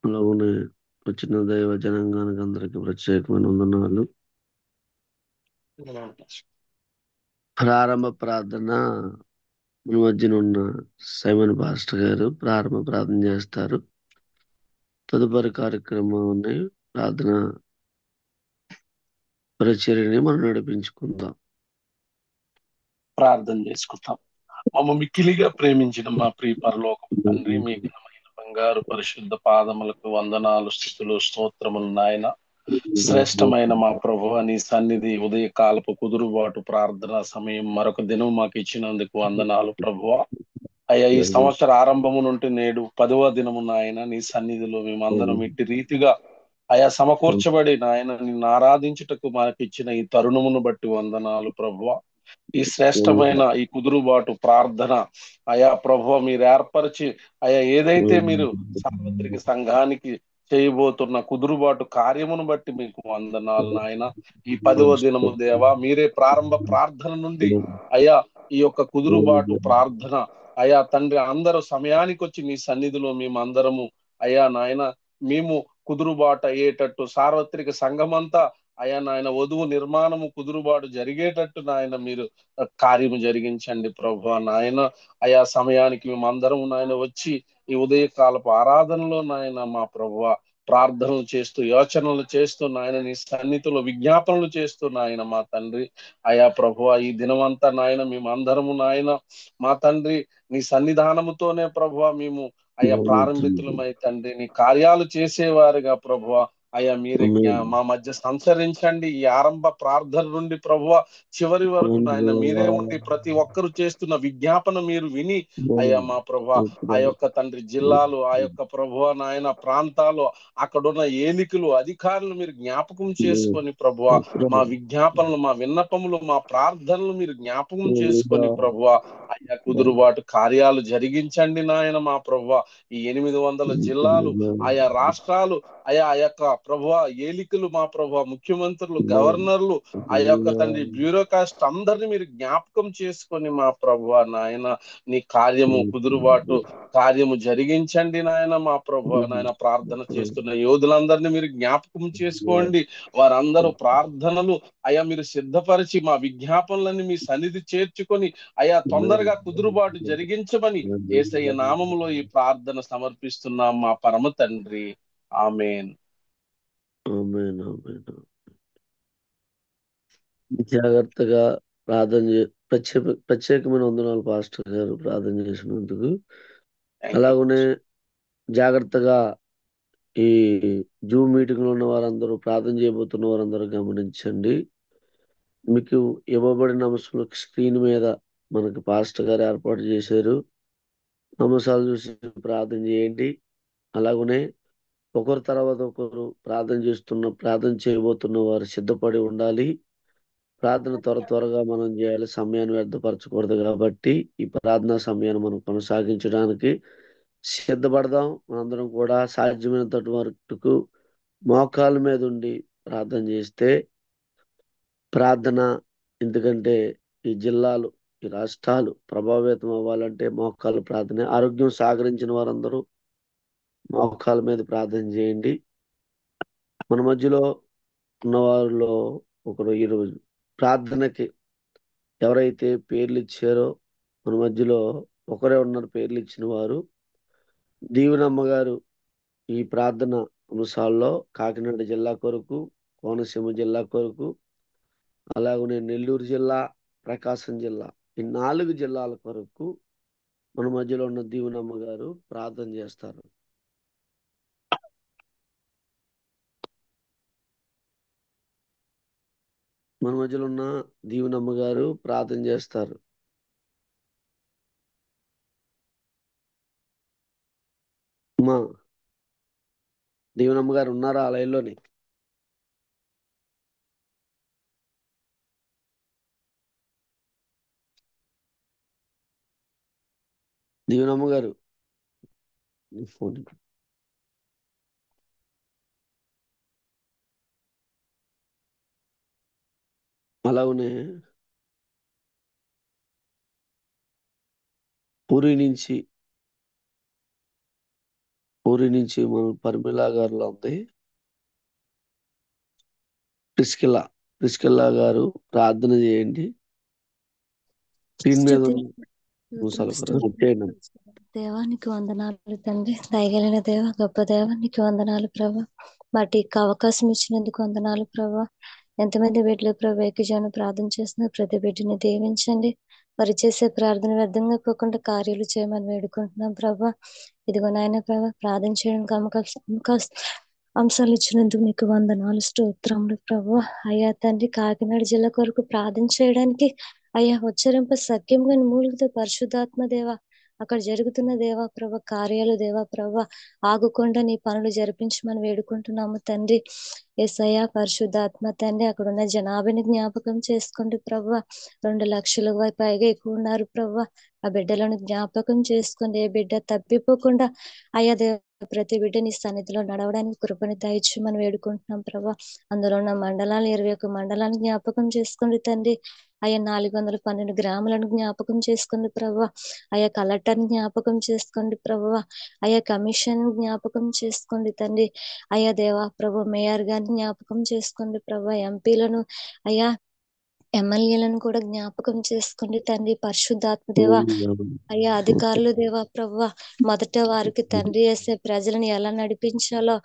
అలాగనే వచ్చిన దైవ జనాంగానికి అందరికీ ప్రత్యేకమైన వందనాలు. ప్రారంభ ప్రార్థన మన మధ్యన ఉన్న సైమన్ పాస్టర్ గారు ప్రారంభ ప్రార్థన చేస్తారు. తదుపరి కార్యక్రమం ఉన్నాయి. ప్రార్థన పరిచర్యని మనం నడిపించుకుందాం. ప్రార్థన చేసుకుంటాం. మమ్మ మిక్కిలిగా ప్రేమించిన మా ప్రియ పరలోకపు తండ్రి, మీ ఘనమైన బంగారు పరిశుద్ధ పాదములకు వందనాలు, స్తుతులు, స్తోత్రములు నాయన. శ్రేష్టమైన మా ప్రభువ, నీ సన్నిధి ఉదయకాలపు కుదురుబాటు ప్రార్థన సమయం మరొక దినం మాకు ఇచ్చినందుకు వందనాలు ప్రభువ. అయ్యా, ఈ సంవత్సర ఆరంభము నుండి నేడు 10వ దినము నాయన, నీ సన్నిధిలో మేమందరం ఇట్టి రీతిగా అయా సమకూర్చబడి నాయన నిన్ను ఆరాధించుటకు మనకి ఇచ్చిన ఈ తరుణమును బట్టి వందనాలు ప్రభువ. ఈ శ్రేష్టమైన ఈ కుదురుబాటు ప్రార్థన అయా ప్రభువ మీరు ఏర్పరిచి అయా ఏదైతే మీరు సార్వత్రిక సంఘానికి చేయబోతున్న కుదురుబాటు కార్యమును బట్టి మీకు వందనాలు నాయన. ఈ 10వ దినము దేవా, మీరే ప్రారంభ ప్రార్థన నుండి అయా ఈ యొక్క కుదురుబాటు ప్రార్థన అయా తండ్రి అందరూ సమయానికి వచ్చి మీ సన్నిధిలో మేమందరము అయా నాయన మేము కుదురుబాటు అయ్యేటట్టు సార్వత్రిక సంఘమంతా అయా నాయన వధువు నిర్మాణము కుదురుబాటు జరిగేటట్టు నాయన మీరు కార్యము జరిగించండి ప్రభు నాయన. అయా సమయానికి మేమందరం నాయన వచ్చి ఈ ఉదయకాలపు ఆరాధనలో నాయన మా ప్రభువ ప్రార్థనలు చేస్తూ యోచనలు చేస్తూ నాయన నీ సన్నిధిలో విజ్ఞాపనలు చేస్తూ నాయన మా తండ్రి అయా ప్రభువ ఈ దినమంతా నాయన మేమందరము నాయన మా తండ్రి నీ సన్నిధానముతోనే ప్రభువ మేము అయ్యా ప్రారంభితులమై తండ్రి నీ కార్యాలు చేసేవారుగా ప్రభువ అయ్యా మీరే మా మధ్య సంచరించండి. ఈ ఆరంభ ప్రార్థన నుండి ప్రభువ చివరి వరకు నాయన మీరే ఉండి ప్రతి ఒక్కరు చేస్తున్న విజ్ఞాపన మీరు విని అయ్యా మా ప్రభువ ఆ యొక్క తండ్రి జిల్లాలు ఆ యొక్క ప్రభువ నాయన ప్రాంతాలు అక్కడున్న ఏలికలు అధికారులు మీరు జ్ఞాపకం చేసుకొని ప్రభువ మా విజ్ఞాపనలు మా విన్నపములు మా ప్రార్థనలు మీరు జ్ఞాపకం చేసుకొని ప్రభువ అయ్యా కుదురుబాటు కార్యాలు జరిగించండి నాయన మా ప్రభువ. ఈ 800 జిల్లాలు ఆయా రాష్ట్రాలు అయా ఆ యొక్క ప్రభువ ఏలికలు మా ప్రభువ ముఖ్యమంత్రులు గవర్నర్లు ఆ యొక్క తండ్రి బ్యూరోక్రాస్ట్ అందరినీ మీరు జ్ఞాపకం చేసుకొని మా ప్రభువ నాయన నీ కార్యము కుదురుబాటు కార్యము జరిగించండి నాయన మా ప్రభువ నాయన. ప్రార్థన చేస్తున్న యోధులందరినీ మీరు జ్ఞాపకం చేసుకోండి. వారందరూ ప్రార్థనలు అయా మీరు సిద్ధపరిచి మా విజ్ఞాపనలన్నీ మీ సన్నిధి చేర్చుకొని అయా తొందరగా కుదురుబాటు జరిగించమని యేసయ్య నామములో ఈ ప్రార్థన సమర్పిస్తున్నాం మా పరమ తండ్రి. ఆమేన్. జాగ్రత్తగా ప్రార్థన ప్రత్యేకమైన వందనాలు పాస్టర్ గారు ప్రార్థన చేసినందుకు. అలాగనే జాగ్రత్తగా ఈ జూమ్ మీటింగ్ లో ఉన్న వారందరూ ప్రార్థన చేయబోతున్న వారందరూ గమనించండి. మీకు ఇవ్వబడిన అంశంలో స్క్రీన్ మీద మనకు పాస్టర్ గారు ఏర్పాటు చేశారు. అంశాలు చూసి ప్రార్థన చేయండి. అలాగనే ఒకరి తర్వాత ఒకరు ప్రార్థన చేయబోతున్న వారు సిద్ధపడి ఉండాలి. ప్రార్థన త్వరగా మనం చేయాలి. సమయాన్ని వ్యర్థపరచకూడదు కాబట్టి ఈ ప్రార్థనా సమయాన్ని మనం కొనసాగించడానికి సిద్ధపడదాం. మనందరం కూడా సాధ్యమైనంత వరకు మోకాళ్ళ మీద ఉండి ప్రార్థన చేస్తే ప్రార్థన, ఎందుకంటే ఈ జిల్లాలు ఈ రాష్ట్రాలు ప్రభావితం అవ్వాలంటే మోకాళ్ళ ప్రార్థన. ఆరోగ్యం సహకరించిన వారందరూ మోకాళ్ళ మీద ప్రార్థన చేయండి. మన మధ్యలో ఉన్న వారిలో ఒకరు ఈరోజు ప్రార్థనకి ఎవరైతే పేర్లు ఇచ్చారో మన మధ్యలో ఒకరే ఉన్నారు పేర్లు ఇచ్చిన వారు. దీవెనమ్మ గారు ఈ ప్రార్థన అంశాల్లో కాకినాడ జిల్లా కొరకు, కోనసీమ జిల్లా కొరకు, అలాగనే నెల్లూరు జిల్లా, ప్రకాశం జిల్లా ఈ 4 జిల్లాల కొరకు మన మధ్యలో ఉన్న దీవెనమ్మ గారు ప్రార్థన చేస్తారు. మన మధ్యలో ఉన్న దీవెనమ్మ గారు ప్రార్థన చేస్తారు. అమ్మా దీవెనమ్మ గారు ఉన్నారా ఆ లైన్లోని? దీవెనమ్మ గారు ఫోన్ అలాగనే పూరి నుంచి పూరి నుంచి మన పరిమిళ గారిలో ఉంది. ప్రిస్కిల్లా ప్రిస్కిల్లా గారు ప్రార్థన చేయండి. స్క్రీన్ మీద స్తుతి ఉన్న స్తోత్రం చేయండి. దేవానికి వందనాలు తండ్రి, దయగలిగిన దేవ, గొప్ప దేవానికి వందనాలు ప్రభా. వాటి అవకాశం ఇచ్చినందుకు వందనాలు ప్రభా. ఎంతమంది బిడ్డలు ప్రభా ఏకజాను ప్రార్థన చేస్తున్నారు, ప్రతి బిడ్డని దీవించండి. వారు చేసే ప్రార్థన వ్యర్థంగా పోకుండా కార్యాలు చేయమని వేడుకుంటున్నాం ప్రభా. ఇదిగో నాయన ప్రభా, ప్రార్థన చేయడానికి అంశాలు ఇచ్చినందుకు మీకు వందనాలు, స్తోత్రములు ప్రభా. అయ్యా తండ్రి, కాకినాడ జిల్లా కొరకు ప్రార్థన చేయడానికి అయ్యా ఉచ్చరింప సత్యంగా మూలుగుతూ పరిశుద్ధాత్మ దేవ అక్కడ జరుగుతున్న దేవా ప్రభ కార్యాలు దేవా ప్రభ ఆగకుండా నీ పనులు జరిపించమని వేడుకుంటున్నాము తండ్రి. యేసయ్యా పరిశుద్ధాత్మ తండ్రి, అక్కడ ఉన్న జనాభాని జ్ఞాపకం చేసుకోండి ప్రభ. 2 లక్షల పైగా ఎక్కువ ఉన్నారు ప్రభ. ఆ బిడ్డలను జ్ఞాపకం చేసుకోండి, ఏ బిడ్డ తప్పిపోకుండా అయ్యా దేవ ప్రతి బిడ్డ నీ సన్నిధిలో నడవడానికి కృపని దయచేయమని వేడుకుంటున్నాం ప్రభా. అందులో ఉన్న మండలాలు 21 మండలాన్ని జ్ఞాపకం చేసుకోండి తండ్రి. అయ్యా 412 గ్రాములను జ్ఞాపకం చేసుకోండి ప్రభా. అయ్యా కలెక్టర్ని జ్ఞాపకం చేసుకోండి ప్రభా. అయ్యా కమిషన్ జ్ఞాపకం చేసుకోండి తండ్రి. అయ్యా దేవా ప్రభు మేయర్ గారిని జ్ఞాపకం చేసుకోండి ప్రభా. ఎంపీలను అయ్యా ఎమ్మెల్యేలను కూడా జ్ఞాపకం చేసుకోండి తండ్రి. పరిశుద్ధాత్మ దేవ అయ్యా అధికారులు దేవా ప్రభా, మొదట వారికి తండ్రి వేసే ప్రజలను ఎలా నడిపించాలో,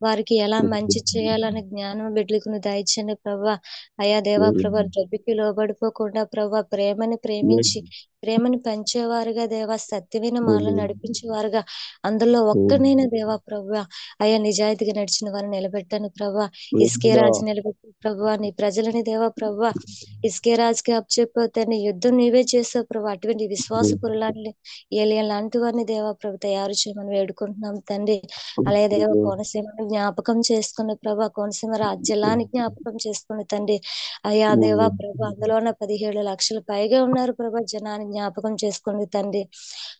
వారికి ఎలా మంచి చేయాలనే జ్ఞానం బిడ్డలకు దయచండి ప్రభా. అయ్యా దేవా ప్రభా, డబ్బుకి లోబడిపోకుండా ప్రభా ప్రేమని ప్రేమించి ప్రేమని పంచేవారుగా దేవా, సత్యమైన మాలను నడిపించేవారుగా, అందులో ఒక్కనైనా దేవా ప్రభా అయ్యా నిజాయితీగా నడిచిన వారిని నిలబెట్టాను ప్రభా. ఇసుకే రాజు నిలబెట్టాను ప్రభా. నీ ప్రజలని దేవా ప్రభా ఇసుకే రాజుకి అప్పచెప్పితే నీ యుద్ధం నీవే చేసావు ప్రభా. అటువంటి విశ్వాస పురులాంటి ఏలియా లాంటి వారిని దేవా ప్రభు తయారు చేయమని వేడుకుంటున్నాం తండ్రి. అలాగే దేవ కోనసీమను జ్ఞాపకం చేసుకుని ప్రభా, కోనసీమ రాజ్యాన్ని జ్ఞాపకం చేసుకుని తండ్రి. అయ్యా దేవా ప్రభు అందులో ఉన్న 17 లక్షల పైగా ఉన్నారు ప్రభా. జనాన్ని జ్ఞాపకం చేసుకోండి తండ్రి.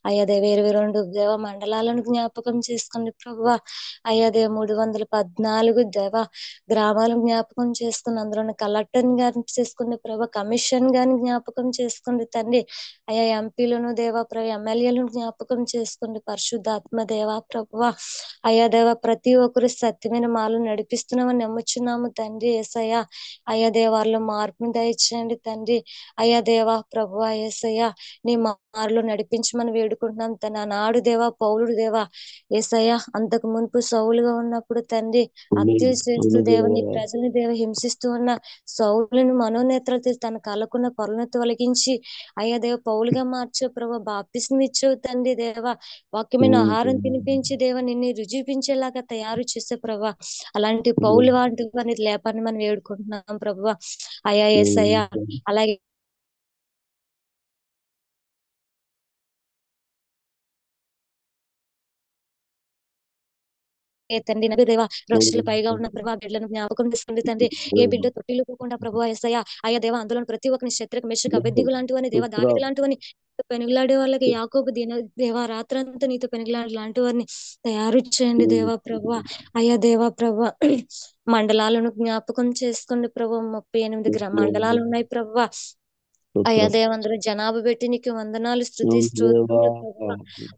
అయ్యా దేవ 22 దేవ మండలాలను జ్ఞాపకం చేసుకోండి ప్రభా. అయ్యా దేవ 314 దేవ గ్రామాలను జ్ఞాపకం చేసుకుని అందులో ఉన్న కలెక్టర్ గారిని చేసుకుని ప్రభా, కమిషన్ గారిని జ్ఞాపకం చేసుకోండి తండ్రి. అయ్యా ఎంపీలను దేవా ప్రభు ఎమ్మెల్యేలను జ్ఞాపకం చేసుకోండి పరిశుద్ధాత్మ దేవా ప్రభు. అయ్యా దేవ ప్రతి ఒక్కరు సత్యమైన మాలను నడిపిస్తున్నామని నమ్ముచున్నాము తండ్రి. యేసయ్య అయ్యా దేవాల్లో మార్పుని దయచేయండి తండ్రి. అయ్యా దేవా ప్రభు యేసయ్య నీ మారులో నడిపించమని వేడుకుంటున్నాం తండ్రి. ఆనాడు దేవా పౌలుడు దేవా యేసయ్య అంతకు మునుపు సౌలుగా ఉన్నప్పుడు తండ్రి హత్యలు చేస్తూ దేవుని ప్రజల్ని దేవ హింసిస్తూ ఉన్న సౌలుని మనోనేత్రాలు తన కళ్ళకున్న పొరలను తొలగించి అయ్యా దేవ పౌలుగా మార్చే ప్రభా. బాప్తిస్మం ఇచ్చావు తండ్రి దేవ. వాక్యమైన ఆహారం తినిపించి దేవ నిన్ను రుజుపించేలాగా తయారు చేసే ప్రభా. అలాంటి పౌలు వాటి వారిని లేపని మనం వేడుకుంటున్నాం ప్రభా. అయ్యా యేసయ్య అలాగే తండ్రి నబి దేవ 2 లక్షల పైగా ఉన్న ప్రభా బిడ్డలను జ్ఞాపకం చేసుకోండి తండ్రి. ఏ బిడ్డ తొట్టిల్లు పోకుండా ప్రభు యేసయ్య అయ్యా దేవ అందులో ప్రతి ఒక్కరిని శత్రుకు మెషకు అబద్ధికు లాంటివని దేవ దావిది లాంటివని పెనుగులాడే వాళ్ళకి యాకోబు దేవా రాత్రంతా నీతో పెనుగులాడే లాంటి వారిని తయారు చేయండి దేవా ప్రభు. అయ్యా దేవా ప్రభు మండలాలను జ్ఞాపకం చేసుకోండి ప్రభు. 38 మండలాలు ఉన్నాయి ప్రభు. అయ్యా దేవ అందరూ జనాభా పెట్టి నీకు వందనాలు స్తుతి స్తోత్రములు ప్రభు.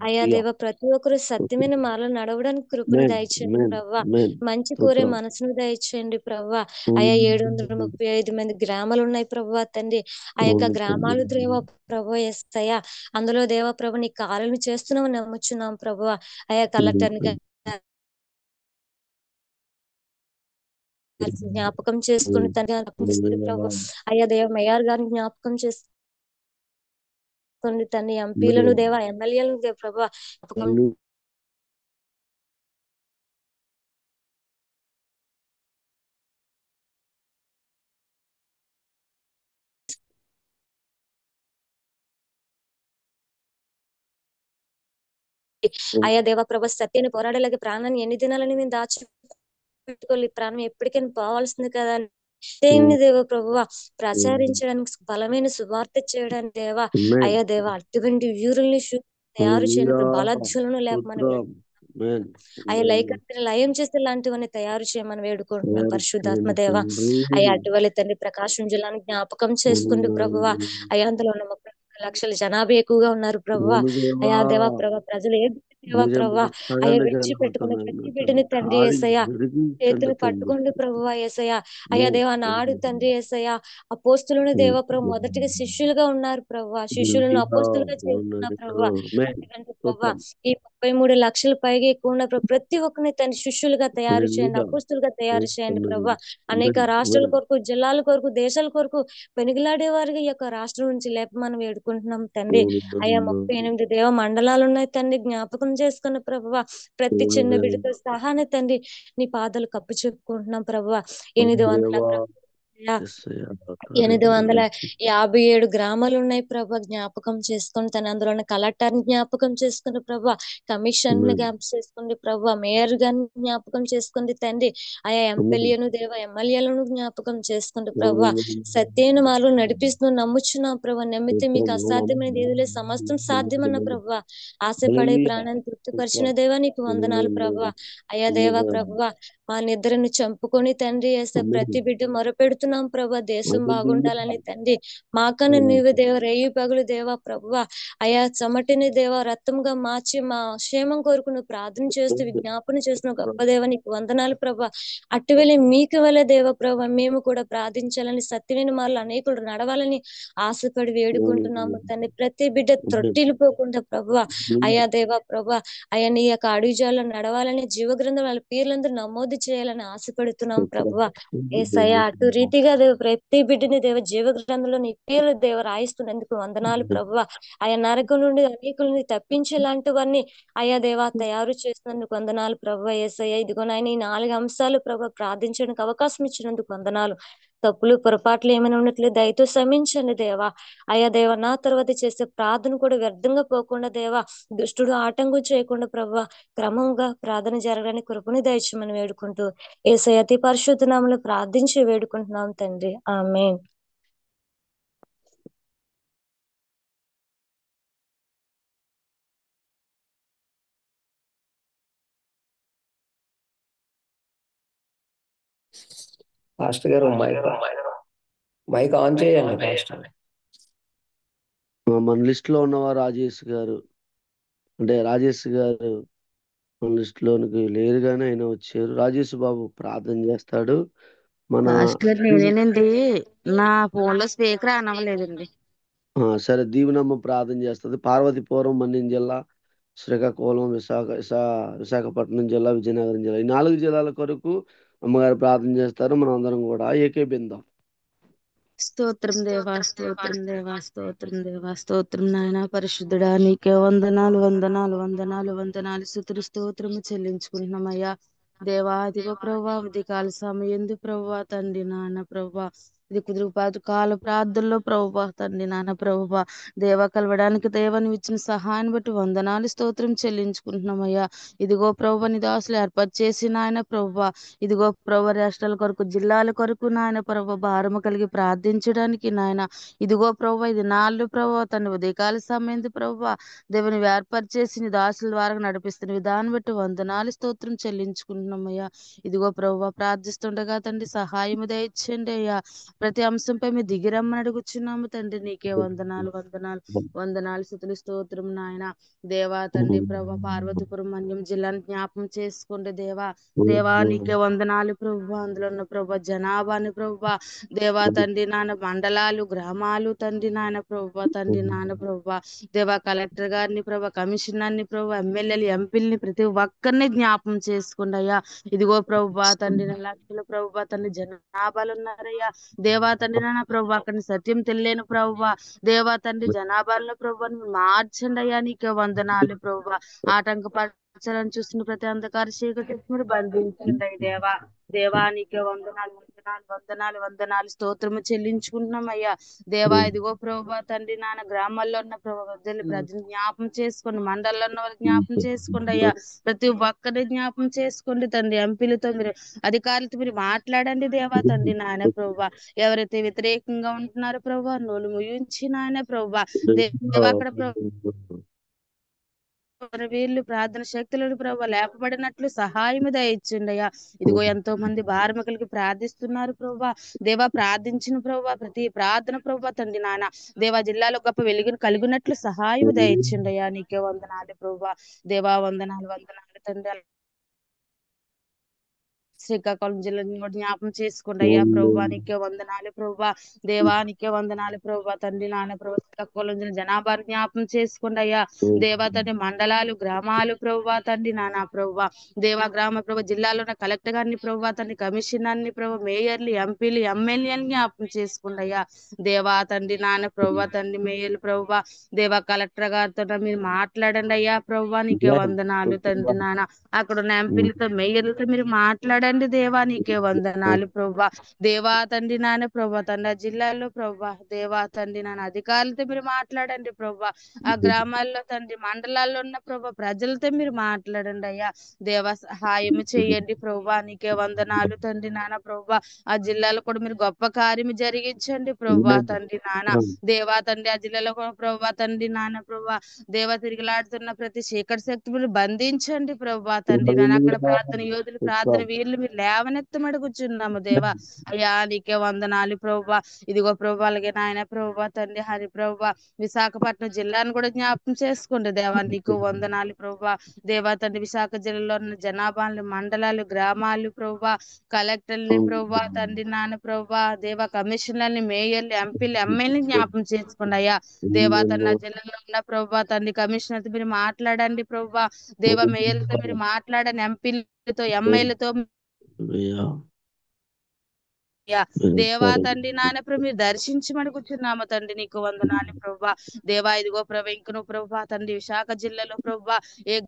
అయ్యా దేవ ప్రతి ఒక్కరు సత్యమైన మార్గంలో నడవడానికి కృపను దయచేయండి ప్రభా. మంచి కోరే మనసును దయచేయండి ప్రభా. అయ్యా 735 మంది గ్రామాలు ఉన్నాయి ప్రభా తండ్రి. ఆ యొక్క గ్రామాలు దేవ ప్రభు యేసయ్య అందులో దేవ ప్రభు నీ కార్యాలను చేస్తున్నామని నమ్ముచున్నాం ప్రభు. అయ్యా కలెక్టర్ని జ్ఞాపకం చేసుకుని తండ్రి ప్రభు. అయ్యా దేవ మేయర్ గారిని జ్ఞాపకం చేసుకోండి తండ్రి. ఎంపీలను దేవ ఎమ్మెల్యేలను దేవ ప్రభు అయ్యా దేవ ప్రభు సత్యాన్ని పోరాడేలాగే ప్రాణాన్ని ఎన్ని దినాలని మేము దాచిపెట్టుకోవాలి. ప్రాణం ఎప్పటికైనా పోవాల్సింది కదా. దేవుని దేవ ప్రభువ ప్రచారించడానికి బలమైన సువార్త చేయడానికి దేవా అయ్యా దేవ అటువంటి వీరుల్ని తయారు చేయని బలధ్యులను లేపమని అయ్యా లయం చేసే లాంటివన్నీ తయారు చేయమని వేడుకుంటున్నాం పరిశుద్ధాత్మ దేవ. అయ్యా అటువల్లి తండ్రి ప్రకాశం జిల్లాని జ్ఞాపకం చేసుకుంటూ ప్రభువ. అయ్యా అందులో ఉన్న 30 లక్షల జనాభా ఎక్కువగా ఉన్నారు ప్రభువ. అయ్యా దేవ ప్రభు ప్రజలు ఏ దేవా ప్రభా అయ్యా విడిచిపెట్టుకున్న కనపడుతున్నాయి ప్రతి నా బిడ్డని తండ్రి. తండ్రి కాడి యేసయ్య విరిగించండి చేతులు తండ్రి. పట్టుకోండి ప్రభువా యేసయ్య. ఓ అయ్యా దేవా నాడు తండ్రి. తండ్రి యేసయ్య అపోస్తులను దేవ ప్రభు మొదటిగా శిష్యులుగా ఉన్నారు ప్రభువా. శిష్యులను అపోస్తులుగా చేసుకున్న ప్రభువా. ఎందుకంటే ప్రభువా ఈ 33 లక్షల పైగా ఎక్కువ ఉన్న ప్రతి ఒక్కరిని తన శిష్యులుగా తయారు చేయండి, అపోస్తులుగా తయారు చేయండి ప్రభా. అనేక రాష్ట్రాల కొరకు, జిల్లాల కొరకు, దేశాల కొరకు పెనుగులాడే వారిగా ఈ యొక్క రాష్ట్రం నుంచి లేపమని వేడుకుంటున్నాం తండ్రి. అయ్యా 38 దేవ మండలాలు ఉన్నాయి తండ్రి, జ్ఞాపకం చేసుకున్న ప్రభువా. ప్రతి చిన్న బిడ్డతో సహానే తండ్రి నీ పాదాలు కప్పు చెప్పుకుంటున్నాం ప్రభువా. 857 గ్రామాలు ఉన్నాయి ప్రభా, జ్ఞాపకం చేసుకుని తన అందులో కలెక్టర్ జ్ఞాపకం చేసుకుని ప్రభా, కమిషన్ జ్ఞాపకం చేసుకోండి ప్రభా, మేయర్ గారిని జ్ఞాపకం చేసుకోండి తండ్రి. ఆయా ఎంపీలను దేవ ఎమ్మెల్యేలను జ్ఞాపకం చేసుకోండి ప్రభా. సత్యను మాలో నడిపిస్తూ నమ్ముచున్నాం ప్రభా. నమ్మితే మీకు అసాధ్యమైన దేవులే సమస్తం సాధ్యమన్న ప్రభా. ఆశపడే ప్రాణాన్ని తృప్తిపరిచిన దేవా నీకు వందనాలు ప్రభా. అయ్యా దేవా ప్రభా మా నిద్రను చంపుకొని తండ్రి వేసే ప్రతి బిడ్డ మొరపెడుతున్నాం ప్రభా, దేశం బాగుండాలని తండ్రి. మాకన్నా నీవు దేవ రేయి పగులు దేవా ప్రభువా. అయా చెమటిని దేవా రక్తంగా మార్చి మా క్షేమం కొరకు నువ్వు ప్రార్థన చేస్తూ విజ్ఞాపన చేస్తున్న గొప్ప దేవ నీకు వందనాలు ప్రభా. అటువెళ్ళి మీకు వెళ్ళే దేవ ప్రభా మేము కూడా ప్రార్థించాలని, సత్యమైన మార్లు అనేకులు నడవాలని ఆశపడి వేడుకుంటున్నాము తండ్రి. ప్రతి బిడ్డ త్రొట్టిల్లిపోకుండా ప్రభువా అయా దేవా ప్రభా అయా నీ యొక్క అడుగుజాల్లో నడవాలని, జీవగ్రంథం వాళ్ళ పేర్లందరూ నమోదు చేయాలని ఆశపడుతున్నాం ప్రభువా. ఏసయ్య అటు రీతిగా దేవ ప్రతి బిడ్డని దేవ జీవ గ్రంథంలో నీ పేరు దేవ రాయిస్తున్నందుకు వందనాలు ప్రభువా. ఆయా నరకం నుండి అనేకుల్ని తప్పించేలాంటివన్నీ అయా దేవా తయారు చేసినందుకు వందనాలు ప్రభువా. ఏసయ్య ఇదిగో నాయన ఈ 4 అంశాలు ప్రభా ప్రార్థించడానికి అవకాశం ఇచ్చినందుకు వందనాలు. తప్పులు పొరపాట్లు ఏమైనా ఉన్నట్లే దయతో క్షమించండి దేవా. అయా దేవ నా తర్వాత చేసే ప్రార్థన కూడా వ్యర్థంగా పోకుండా దేవా, దుష్టుడు ఆటంకం చేయకుండా ప్రభా క్రమంగా ప్రార్థన జరగడానికి కృపను దయచేయమని వేడుకుంటూ యేసయ్య అతి పరిశుద్ధ నామములో ప్రార్థించి వేడుకుంటున్నాం తండ్రి, ఆమేన్. పాస్టర్ గారు మైక్ ఆన్ చేయండి పాస్టర్. మన లిస్ట్ లో ఉన్నవారు రాజేష్ గారు, అంటే రాజేష్ గారు మన లిస్ట్ లోనికి లేరు కానీ ఆయన వచ్చారు. రాజేష్ బాబు ప్రార్థన చేస్తాడు. మన పాస్టర్ నేనేనండి, నా ఫోన్ లో స్పీకర్ ఆన్ అవ్వలేదండి. సరే దీవెనమ్మ ప్రార్థన చేస్తుంది. పార్వతీపురం మన్యం జిల్లా, శ్రీకాకుళం, విశాఖపట్నం జిల్లా, విజయనగరం జిల్లా, ఈ 4 జిల్లాల కొరకు అమ్మగారు ప్రార్థన చేస్తారు. మనం అందరం కూడా ఏకీభిద్దాం. స్తోత్రం దేవా, స్తోత్రం దేవా, స్తోత్రం దేవా, స్తోత్రం నాయన పరిశుద్ధుడా, నీకే వందనాలు వందనాలు వందనాలు వందనాలు స్తుతులు స్తోత్రము చెల్లించుకుంటున్నామయ్యా దేవా. ఇదిగో ప్రభా ఇది కాల సమయం ప్రభా తండ్రి నాన్న ప్రభా, ఇది కుదురుపాటు కాల ప్రార్థనలో ప్రభా తండ్రి నాన్న ప్రభా దేవ కలవడానికి దేవని ఇచ్చిన సహాయాన్ని బట్టి వందనాలు స్తోత్రం చెల్లించుకుంటున్నామయ్యా. ఇదిగో ప్రభా నీ దాసులు ఏర్పాటు చేసి నాయన ప్రభా, ఇదిగో ప్రభా రాష్ట్రాల కొరకు, జిల్లాల కొరకు నాయన ప్రభా భారము కలిగి ప్రార్థించడానికి నాయన, ఇదిగో ప్రభా ఇది నాళ్ళు ప్రభా తన ఉదయకాల సమయం ప్రభా దేవుని ఏర్పరిచేసి నీ దాసుల ద్వారా నడిపిస్తున్న విధానం బట్టి వందనాలు స్తోత్రం చెల్లించుకుంటున్నామయ్యా. ఇదిగో ప్రభా ప్రార్థిస్తుండగా తండ్రి సహాయము దయచేయండి అయ్యా. ప్రతి అంశంపై మీ దిగిరమ్మని అడుగుచున్నాము తండ్రి. నీకే వందనాలు వందనాలు వందనాలు స్తుతులు స్తోత్రం నాయన దేవా తండ్రి ప్రభా. పార్వతీపురం మన్యం జిల్లాను జ్ఞాపం చేసుకోండి దేవా. దేవా నీకే వందనాలు ప్రభు. అందులో ఉన్న ప్రభా జనాభాని ప్రభా దేవా తండ్రి నాన్న మండలాలు, గ్రామాలు తండ్రి నాన్న ప్రభా తండ్రి నాన్న ప్రభా దేవా కలెక్టర్ గారిని ప్రభా, కమిషనర్ని ప్రభా, ఎమ్మెల్యేలు, ఎంపీలని ప్రతి ఒక్కరిని జ్ఞాపం చేసుకోండి అయ్యా. ఇదిగో ప్రభా తండ్రి లక్షల ప్రభా తండ్రి జనాభాలు ఉన్నారయ్యా దేవా తండ్రి నాన్న ప్రభా. అక్కడిని సత్యం తెలియని ప్రభా దేవా తండ్రి జనాభాలను ప్రభా మార్చండి అయ్యా. నీకే వందనాలు ప్రభా. ఆటంకపరచాలని చూస్తున్న ప్రతి అంధకార చీకటి బంధించండి దేవా. దేవా నీకే వందనాలు వందనాలు వందనాలు వందనాలు స్తోత్రము చెల్లించుకుంటున్నాం అయ్యా దేవా. ఇదిగో ప్రభా తండ్రి నాన్న గ్రామాల్లో ఉన్న ప్రజలు జ్ఞాపం చేసుకోండి, మండలంలో ఉన్న వారి జ్ఞాపం చేసుకోండి అయ్యా. ప్రతి ఒక్కరిని జ్ఞాపం చేసుకోండి తండ్రి. ఎంపీలతో మీరు, అధికారులతో మీరు మాట్లాడండి దేవా తండ్రి నాయన ప్రభా. ఎవరైతే వ్యతిరేకంగా ఉంటున్నారో ప్రభా నోలు ముయించి నాయన ప్రభా దేవా అక్కడ వీళ్ళు ప్రార్థన శక్తులను ప్రభావ లేపబడినట్లు సహాయం దయచేయండి అయ్యా. ఇదిగో ఎంతో మంది భారమికులకి ప్రార్థిస్తున్నారు ప్రభా. దేవా ప్రార్థించిన ప్రభావ ప్రతి ప్రార్థన ప్రభావ తండ్రి నాన్న దేవా జిల్లాలో గొప్ప వెలుగును కలుగునట్లు సహాయం దయచేయండి అయ్యా. నీకే వందనాలు ప్రభా. దేవా వందనాలు తండ్రి. శ్రీకాకుళం జిల్లాని కూడా జ్ఞాపం చేసుకోండి అయ్యా ప్రభా. నీకే వందనాలు ప్రభా. దేవా నీకే వందనాలు ప్రభా తండ్రి నాన్న ప్రభా. శ్రీకాకుళం జిల్లా జనాభాను జ్ఞాపం చేసుకోండి అయ్యా. దేవా తండ్రి మండలాలు గ్రామాలు ప్రభా తండ్రి నాన్న ప్రభా. దేవా గ్రామ ప్రభా జిల్లాలో ఉన్న కలెక్టర్ గారిని ప్రభా తండ్రి కమిషనర్ని ప్రభా మేయర్లు ఎంపీలు ఎమ్మెల్యేని జ్ఞాపం చేసుకోండి అయ్యా. దేవా తండ్రి నాన్న ప్రభా తండ్రి మేయర్లు ప్రభా. దేవా కలెక్టర్ గారితో మీరు మాట్లాడండి అయ్యా ప్రభా. నీకే వందనాలు తండ్రి నాన్న. అక్కడ ఉన్న ఎంపీలతో మేయర్లతో మీరు మాట్లాడండి దేవా. నీకే వందనాలు ప్రభా. దేవా తండ్రి నాన్న ప్రభా తండ్రి జిల్లాల్లో ప్రభా. దేవా తండ్రి నాన్న అధికారులతో మీరు మాట్లాడండి ప్రభా. ఆ గ్రామాల్లో తండ్రి మండలాల్లో ఉన్న ప్రభా ప్రజలతో మీరు మాట్లాడండి అయ్యా. దేవా సహాయం చేయండి ప్రభా. నీకే వందనాలు తండ్రి నాన్న ప్రభా. ఆ జిల్లాలో కూడా మీరు గొప్ప కార్యం జరిగించండి ప్రభా తండ్రి నాన్న. దేవా తండ్రి ఆ జిల్లాలో కూడా ప్రభా తండ్రి నాన్న ప్రభా. దేవా తిరిగిలాడుతున్న ప్రతి చీకటి శక్తి మీరు బంధించండి ప్రభా తండ్రి నాన్న. అక్కడ ప్రార్థన యోధులు ప్రార్థన వీరులు మీరు లేవనెత్తమడుగుచున్నాము దేవా. అయ్యా నీకే వందనాలు ప్రభా. ఇదిగో ప్రభా అలాగే నాయన ప్రభా తండ్రి హరి ప్రభా. విశాఖపట్నం జిల్లాను కూడా జ్ఞాపకం చేసుకోండి దేవా. నీకు వందనాలు ప్రభా. దేవా తండ్రి విశాఖ జిల్లాలో ఉన్న జనాభాలు మండలాలు గ్రామాలు ప్రభా కలెక్టర్ని ప్రభా తండ్రి నాన్న ప్రభా. దేవా కమిషనర్ని మేయర్లు ఎంపీలు ఎమ్మెల్యేని జ్ఞాపకం చేసుకోండి అయ్యా. దేవా తండ్రి జిల్లాలో ఉన్న ప్రభా తండ్రి కమిషనర్తో మీరు మాట్లాడండి ప్రభా. దేవా మేయర్లతో మీరు మాట్లాడండి ఎంపీలతో ఎమ్మెల్యేలతో దేవా తండ్రి నాన్న ప్రభు మీరు దర్శించమని కూర్చున్నాము తండ్రి. నీకు వందనాలు ప్రభా. దేవా ఇదిగో ప్రభా ఇంకను ప్రభా తండ్రి విశాఖ జిల్లాలో ప్రభా ఏ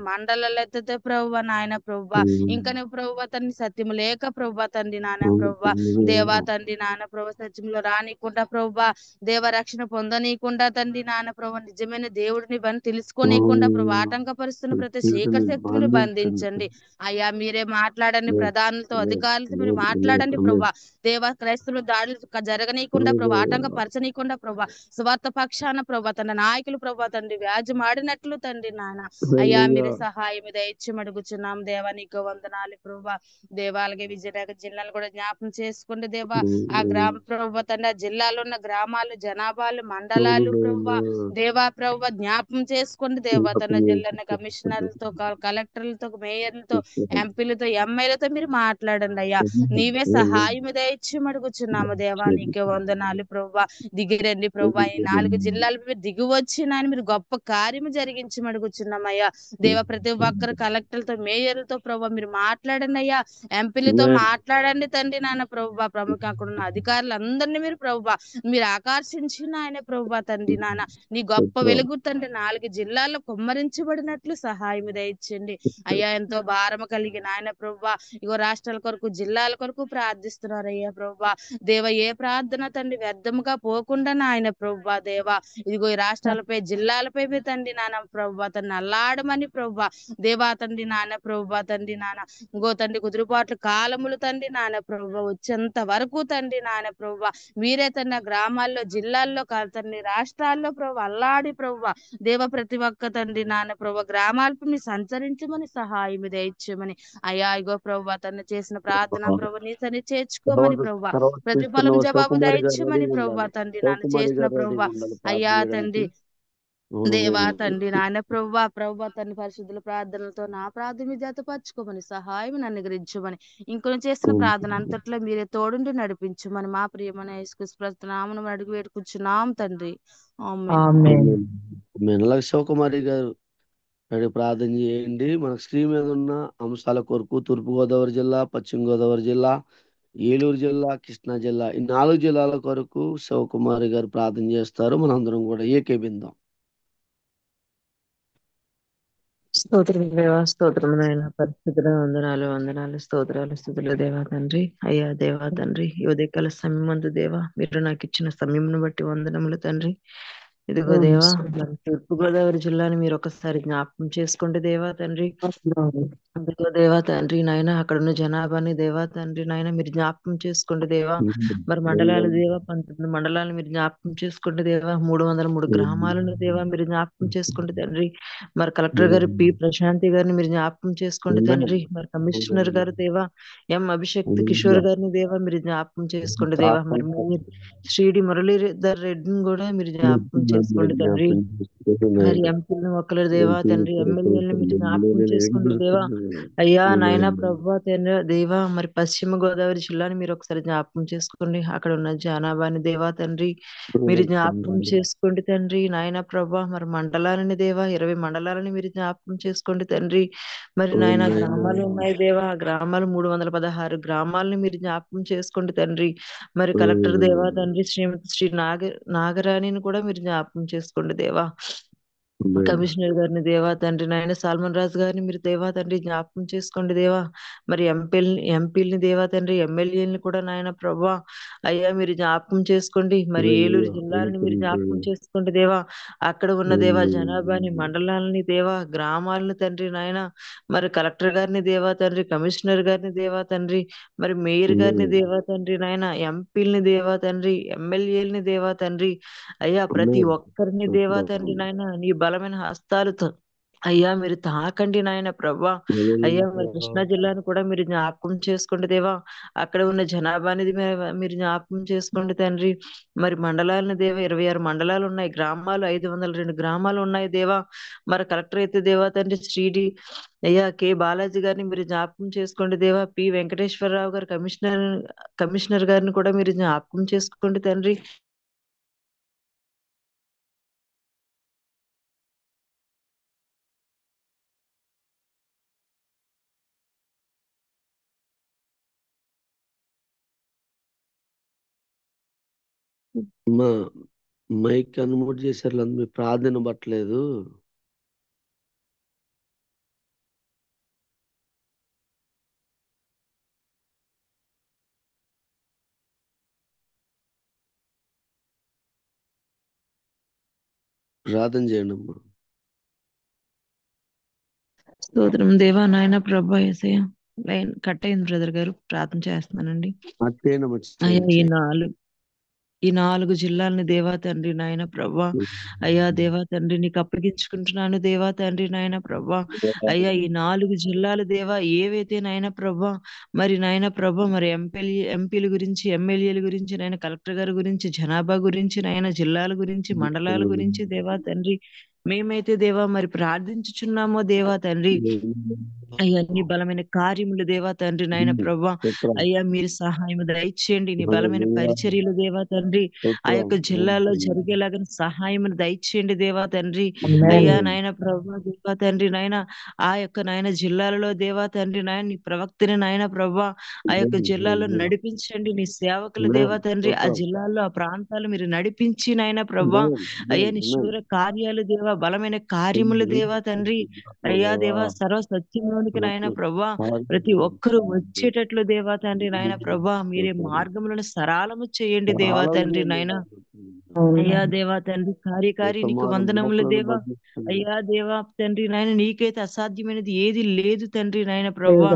మండలాలు ఎత్తుతే ప్రభు నాయన ప్రభా. ఇంకా నువ్వు ప్రభు తండ్రి సత్యము లేక ప్రభు తండ్రి నాన్న ప్రభా. దేవా తండ్రి నాన్న ప్రభు సత్యంలో రానికుండా ప్రభా. దేవ రక్షణ పొందనీయకుండా తండ్రి నాన్న ప్రభు నిజమైన దేవుడిని బని తెలుసుకోనీయకుండా ప్రభు ఆటంకపరుస్తున్న ప్రతి చీకటి శక్తిని బంధించండి అయ్యా. మీరే మాట్లాడండి ప్రధానులతో అధికారులతో మీరు మాట్లాడండి ప్రభా. దేవ క్రైస్తవులు దాడులు జరగనీయకుండా ప్రభు ఆటంకపరచనీయకుండా ప్రభా. స్వార్థ పక్షాన ప్రభా తన నాయకులు ప్రభా తండ్రి వ్యాజ్యం ఆడినట్లు తండ్రి నాన్న అయ్యా మీరే సహాయం దయచేయమని అడుగుచున్నాం దేవా. నీకు వందనాలు ప్రభా. దేవా అలాగే విజయనగర జిల్లాను కూడా జ్ఞాపకం చేసుకోండి దేవా. ఆ గ్రామ ప్రభా తండ్రి ఆ జిల్లాలో ఉన్న గ్రామాలు జనాభాలు మండలాలు ప్రభా. దేవా ప్రభా జ్ఞాపకం చేసుకోండి దేవా. తన జిల్లా కమిషనర్లతో కలెక్టర్లతో మేయర్లతో ఎంపీలతో ఎమ్మెల్యేలతో మీరు మాట్లాడండి అయ్యా. నీవే సహాయం దయచేయమని అడుగుచున్నాము దేవా. నీకే వందనాలు ప్రభా. దిగిరండి ప్రభా. ఈ 4 జిల్లాలు మీరు దిగి వచ్చిన మీరు గొప్ప కార్యము జరిగించమని అడుగుచున్నామయ్యా. దేవ ప్రతి ఒక్కరు కలెక్టర్లతో మేయర్లతో ప్రభా మీరు మాట్లాడండి అయ్యా. ఎంపీలతో మాట్లాడండి తండ్రి నాన్న ప్రభా. ప్రముఖ అక్కడ ఉన్న అధికారులందరినీ మీరు ప్రభా మీరు ఆకర్షించిన ఆయన ప్రభా తండ్రి నాన్న. నీ గొప్ప వెలుగు తండ్రి 4 జిల్లాల్లో కుమ్మరించబడినట్లు సహాయం దయచేయండి అయ్యా. ఎంతో భారము కలిగిన ఆయన ప్రభా. ఇగో రాష్ట్రాల కొరకు జిల్లాల కొరకు ప్రార్థిస్తున్నారు అయ్యా ప్రభా. దేవ ఏ ప్రార్థన తండ్రి వ్యర్థముగా పోకుండా నాయన ప్రభా. దేవా ఇదిగో ఈ రాష్ట్రాలపై జిల్లాలపై తండ్రి నాన్న ప్రభా తను అల్లాడమని ప్రభా. దేవా తండ్రి నాన్న ప్రభా తండ్రి నాన్న ఇంకో తండ్రి కుదురుబాట్లు కాలములు తండ్రి నాన్న ప్రభా వచ్చేంత వరకు తండ్రి నాన్న ప్రభా మీరే తన గ్రామాల్లో జిల్లాల్లో తండ్రి రాష్ట్రాల్లో ప్రభు అల్లాడి ప్రభా. దేవ ప్రతి ఒక్క తండ్రి నాన్న ప్రభా గ్రామాలపై మీరు సంచరించమని సహాయం దయచేయమని అయ్యా. ఇగో ప్రభా తను చేసిన ప్రార్థన ప్రభు నీ తను చేర్చుకోమని ప్రభా. ప్రతిఫలం జవాబు దయచేయమని ప్రభా తండ్రి నాన్న చేసిన ప్రభా. అయ్యా తండ్రి దేవా తండ్రి నాయన ప్రభా తండ్రి పరిశుద్ధుల ప్రార్థనలతో నా ప్రార్థన జతపరచుకోమని సహాయం నన్ను గ్రహించమని ఇంకొన్ని చేసిన ప్రార్థన అంతట్లో మీరే తోడుండి నడిపించమని మా ప్రియమైన యేసుక్రీస్తు నామమున అడిగి వేడుకుంటున్నాం తండ్రి. శివకుమారి గారు ప్రార్థన చేయండి. మనకు స్క్రీన్ మీద ఉన్న అంశాల కొరకు తూర్పుగోదావరి జిల్లా, పశ్చిమ గోదావరి జిల్లా, ఏలూరు జిల్లా, కృష్ణా జిల్లా ఈ 4 జిల్లాల కొరకు శివకుమారి గారు ప్రార్థన చేస్తారు. మనందరం కూడా ఏకీభిందాం. స్తోత్రం దేవా స్తోత్రం నాయన పరిశుద్ధుల వందనాలు స్తోత్రాలు స్తుతులు దేవా తండ్రి. అయ్యా దేవా తండ్రి ఈ ఉదయకాల సమయమందు దేవా మీరు నాకు ఇచ్చిన సమయమును బట్టి వందనములు తండ్రి. ఇదిగో దేవా మరి తూర్పు గోదావరి జిల్లాని మీరు ఒకసారి జ్ఞాపకం చేసుకోండి దేవా తండ్రి. అందులో దేవా తండ్రి నాయన అక్కడ ఉన్న జనాభాని దేవా తండ్రి నాయన మీరు జ్ఞాపకం చేసుకోండి దేవా. మరి మండలాలు దేవా 19 మండలాలు మీరు జ్ఞాపకం చేసుకోండి దేవా. 303 గ్రామాలను దేవా మీరు జ్ఞాపకం చేసుకోండి తండ్రి. మరి కలెక్టర్ గారు పి ప్రశాంతి గారిని మీరు జ్ఞాపకం చేసుకోండి తండ్రి. మరి కమిషనర్ గారు దేవా ఎం అభిషేక్ కిషోర్ గారిని దేవా మీరు జ్ఞాపకం చేసుకోండి దేవా. మరి మీరు శ్రీడి మురళీధర్ రెడ్డిని కూడా మీరు జ్ఞాపకం చేసుకోండి తండ్రి. మరి ఎంపీలను ఒక్కరు దేవా తండ్రి, ఎమ్మెల్యేలను మీరు జ్ఞాపకం చేసుకోండి దేవా. అయ్యా నాయన ప్రభా దేవా మరి పశ్చిమ గోదావరి జిల్లాని మీరు ఒకసారి జ్ఞాపకం చేసుకోండి. అక్కడ ఉన్న జనాభాని దేవా తండ్రి మీరు జ్ఞాపకం చేసుకోండి తండ్రి. నాయన ప్రభా మరి మండలాలని దేవా 20 మండలాలని మీరు జ్ఞాపకం చేసుకోండి తండ్రి. మరి నాయన గ్రామాలు ఉన్నాయి దేవా, ఆ గ్రామాలు 316 గ్రామాలని మీరు జ్ఞాపకం చేసుకోండి తండ్రి. మరి కలెక్టర్ దేవా తండ్రి శ్రీమతి శ్రీ నాగరాణిని కూడా మీరు జ్ఞాపకం చేసుకోండి దేవా. కమిషనర్ గారిని దేవా తండ్రి నాయన సాల్మన్ రాజు గారిని మీరు దేవా తండ్రి జ్ఞాపకం చేసుకోండి దేవా. మరి ఎంపీలని దేవా తండ్రి, ఎమ్మెల్యేలని కూడా నాయన ప్రభా అయ్యా మీరు జ్ఞాపకం చేసుకోండి. మరి ఏలూరు జిల్లాలని మీరు జ్ఞాపకం చేసుకోండి దేవా. అక్కడ ఉన్న దేవా జనాభాని, మండలాలని దేవా, గ్రామాలను తండ్రి నాయన. మరి కలెక్టర్ గారిని దేవా తండ్రి, కమిషనర్ గారిని దేవా తండ్రి, మరి మేయర్ గారిని దేవా తండ్రి నాయన, ఎంపీలని దేవా తండ్రి, ఎమ్మెల్యేలని దేవా తండ్రి. అయ్యా ప్రతి ఒక్కరిని దేవా తండ్రి నాయన నీ బలమైన హస్తాలతో అయ్యా మీరు తాకండి నాయన ప్రభా. అయ్యా మరి కృష్ణా జిల్లాను కూడా మీరు జ్ఞాపకం చేసుకోండి దేవా. అక్కడ ఉన్న జనాభాని మీరు జ్ఞాపకం చేసుకోండి తండ్రి. మరి మండలాలను దేవా 26 మండలాలు ఉన్నాయి, గ్రామాలు 502 గ్రామాలు ఉన్నాయి దేవా. మరి కలెక్టర్ అయితే దేవా తండ్రి శ్రీడి అయ్యా కె బాలాజీ గారిని మీరు జ్ఞాపకం చేసుకోండి దేవా. పి వెంకటేశ్వరరావు గారు కమిషనర్ గారిని కూడా మీరు జ్ఞాపకం చేసుకోండి తండ్రి. మైక్ అన్మ్యూట్ చేశారు, మీ ప్రార్థన పట్టలేదు. ప్రార్థన చేయండి అమ్మా. స్తోత్రం దేవా నాయన ప్రభా యేసయ్య. లైన్ కట్ అయింది బ్రదర్ గారు, ప్రార్థన చేస్తున్నానండి. అయ్యా ఈ 4 జిల్లాలని దేవా తండ్రి నాయన ప్రభా అయ్యా దేవా తండ్రి నీకు అప్పగించుకుంటున్నాను దేవా తండ్రి నాయన ప్రభా. అయ్యా ఈ 4 జిల్లాలు దేవా ఏవైతే నాయన ప్రభా మరి నాయన ప్రభా మరి ఎంపీల గురించి, ఎమ్మెల్యేల గురించి, నాయన కలెక్టర్ గారి గురించి, జనాభా గురించి, నాయన జిల్లాల గురించి, మండలాల గురించి దేవా తండ్రి మేమైతే దేవా మరి ప్రార్థించుచున్నామో దేవా తండ్రి. అయ్యా నీ బలమైన కార్యములు దేవా తండ్రి నాయన ప్రభా అయ్యా మీరు సహాయం దయచేయండి. నీ బలమైన పరిచర్యలు దేవా తండ్రి ఆ యొక్క జిల్లాలో జరిగేలాగా సహాయం దయచేయండి దేవా తండ్రి. అయ్యా నాయన ప్రభా దేవా తండ్రి నాయన ఆ యొక్క నాయన జిల్లాలలో దేవా తండ్రి నాయన నీ ప్రవక్తని నాయన ప్రభా ఆ యొక్క జిల్లాలో నడిపించండి. నీ సేవకులు దేవా తండ్రి ఆ జిల్లాలో ఆ ప్రాంతాలు మీరు నడిపించి నాయన ప్రభా అయ్యా నీ శూర కార్యాలు దేవా, బలమైన కార్యములు దేవా తండ్రి అయ్యా దేవా సర్వ సత్యంలోనికి నాయన ప్రభా ప్రతి ఒక్కరూ వచ్చేటట్లు దేవా తండ్రి నాయన ప్రభా మీరే మార్గములను సరాలము చేయండి దేవా తండ్రి నాయన. అయ్యా దేవా తండ్రి కార్యకారి నీకు వందనములు దేవా. అయ్యా దేవా తండ్రి నాయన నీకైతే అసాధ్యమైనది ఏది లేదు తండ్రి నాయన ప్రభా.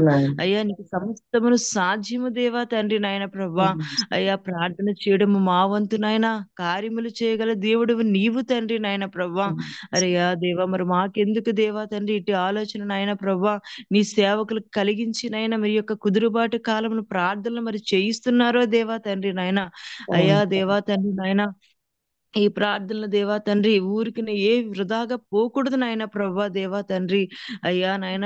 అయ్యా నీకు సమస్తమును సాధ్యము దేవా తండ్రి నాయన ప్రభా. అయ్యా ప్రార్థన చేయడము మా వంతు నాయన, కార్యములు చేయగల దేవుడు నీవు తండ్రి నాయన ప్రభా. అయ్యా దేవా మరి మాకెందుకు దేవా తండ్రి ఇటు ఆలోచన నాయన ప్రభా నీ సేవకులు కలిగించి నాయన మీ యొక్క కుదురుబాటు కాలమును ప్రార్థనలు మరి చేయిస్తున్నారో దేవా తండ్రి నాయన. అయ్యా దేవా తండ్రి నాయన ఈ ప్రార్థనలు దేవా తండ్రి ఊరికి ఏ వృధాగా పోకూడదు నాయన ప్రభా దేవా తండ్రి. అయ్యా నాయన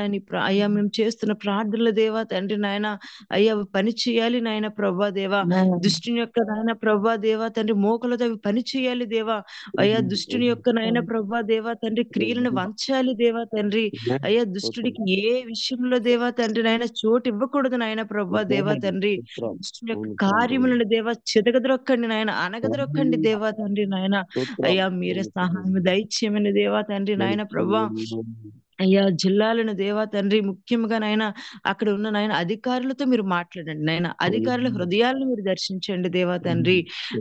అయ్యా మేము చేస్తున్న ప్రార్థనలు దేవా తండ్రి నాయన అయ్యా పని చేయాలి నాయన ప్రభా దేవా. దుష్టుని యొక్క నాయన ప్రభా దేవా తండ్రి మోకలతో అవి పని చేయాలి దేవా. అయ్యా దుష్టుని యొక్క నాయన ప్రభా దేవా తండ్రి క్రియలను వంచాలి దేవా తండ్రి. అయ్యా దుష్టుడికి ఏ విషయంలో దేవా తండ్రి నాయన చోటు ఇవ్వకూడదు నాయన ప్రభా దేవా తండ్రి. దుష్టుని యొక్క కార్యములను దేవా చెదగద్రొక్కండి నాయన, అనగద్రొక్కండి దేవా తండ్రి నాయన. అయ్యా మీరే సహాయం దయచేయమని దేవా తండ్రి నాయన ప్రభా అయ్యా జిల్లాలను దేవా తండ్రి ముఖ్యంగా నాయన అక్కడ ఉన్న నాయన అధికారులతో మీరు మాట్లాడండి నాయన, అధికారుల హృదయాలను మీరు దర్శించండి దేవా తండ్రి.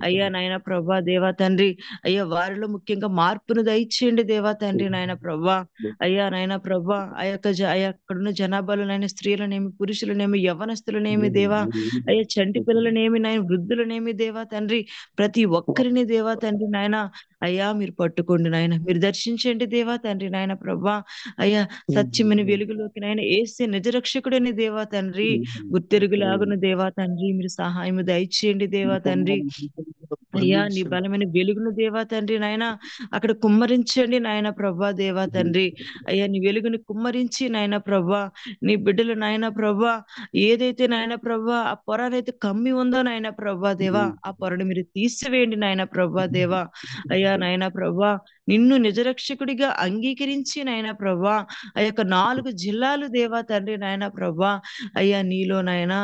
అయ్యా నాయన ప్రభా దేవా తండ్రి, అయ్యా వారిలో ముఖ్యంగా మార్పును దయచేయండి దేవా తండ్రి నాయన ప్రభా. అయ్యా నాయన ప్రభా ఆ యొక్క అక్కడున్న జనాభాలోనైనా స్త్రీలనేమి, పురుషులనేమి, యవనస్తులనేమి దేవా, అయ్యా చంటి పిల్లలనేమి నాయన, వృద్ధులనేమి దేవా తండ్రి, ప్రతి ఒక్కరిని దేవా తండ్రి నాయన అయ్యా మీరు పట్టుకోండి నాయన, మీరు దర్శించండి దేవా తండ్రి నాయన ప్రభా. అయ్యా సత్యమైన వెలుగులోకి నాయన యేసే నిజరక్షకుడని దేవా తండ్రి, గుర్తెరుగులాగున దేవా తండ్రి మీరు సహాయం దయచేయండి దేవా తండ్రి. అయ్యా నీ బలమైన వెలుగును దేవా తండ్రి నాయన అక్కడ కుమ్మరించండి నాయన ప్రభా దేవా తండ్రి. అయ్యా నీ వెలుగుని కుమ్మరించి నాయన ప్రభా, నీ బిడ్డలు నాయన ప్రభా ఏదైతే నాయన ప్రభా ఆ పొరనైతే కమ్మి ఉందో నాయన ప్రభా దేవా, ఆ పొరను మీరు తీసివేయండి నాయన ప్రభా దేవా. అయ్యా నాయన ప్రభా నిన్ను నిజరక్షకుడిగా అంగీకరించి నాయన ప్రభా ఆ యొక్క 4 జిల్లాలు దేవా తండ్రి నాయన ప్రభా, అయ్యా నీలో నాయన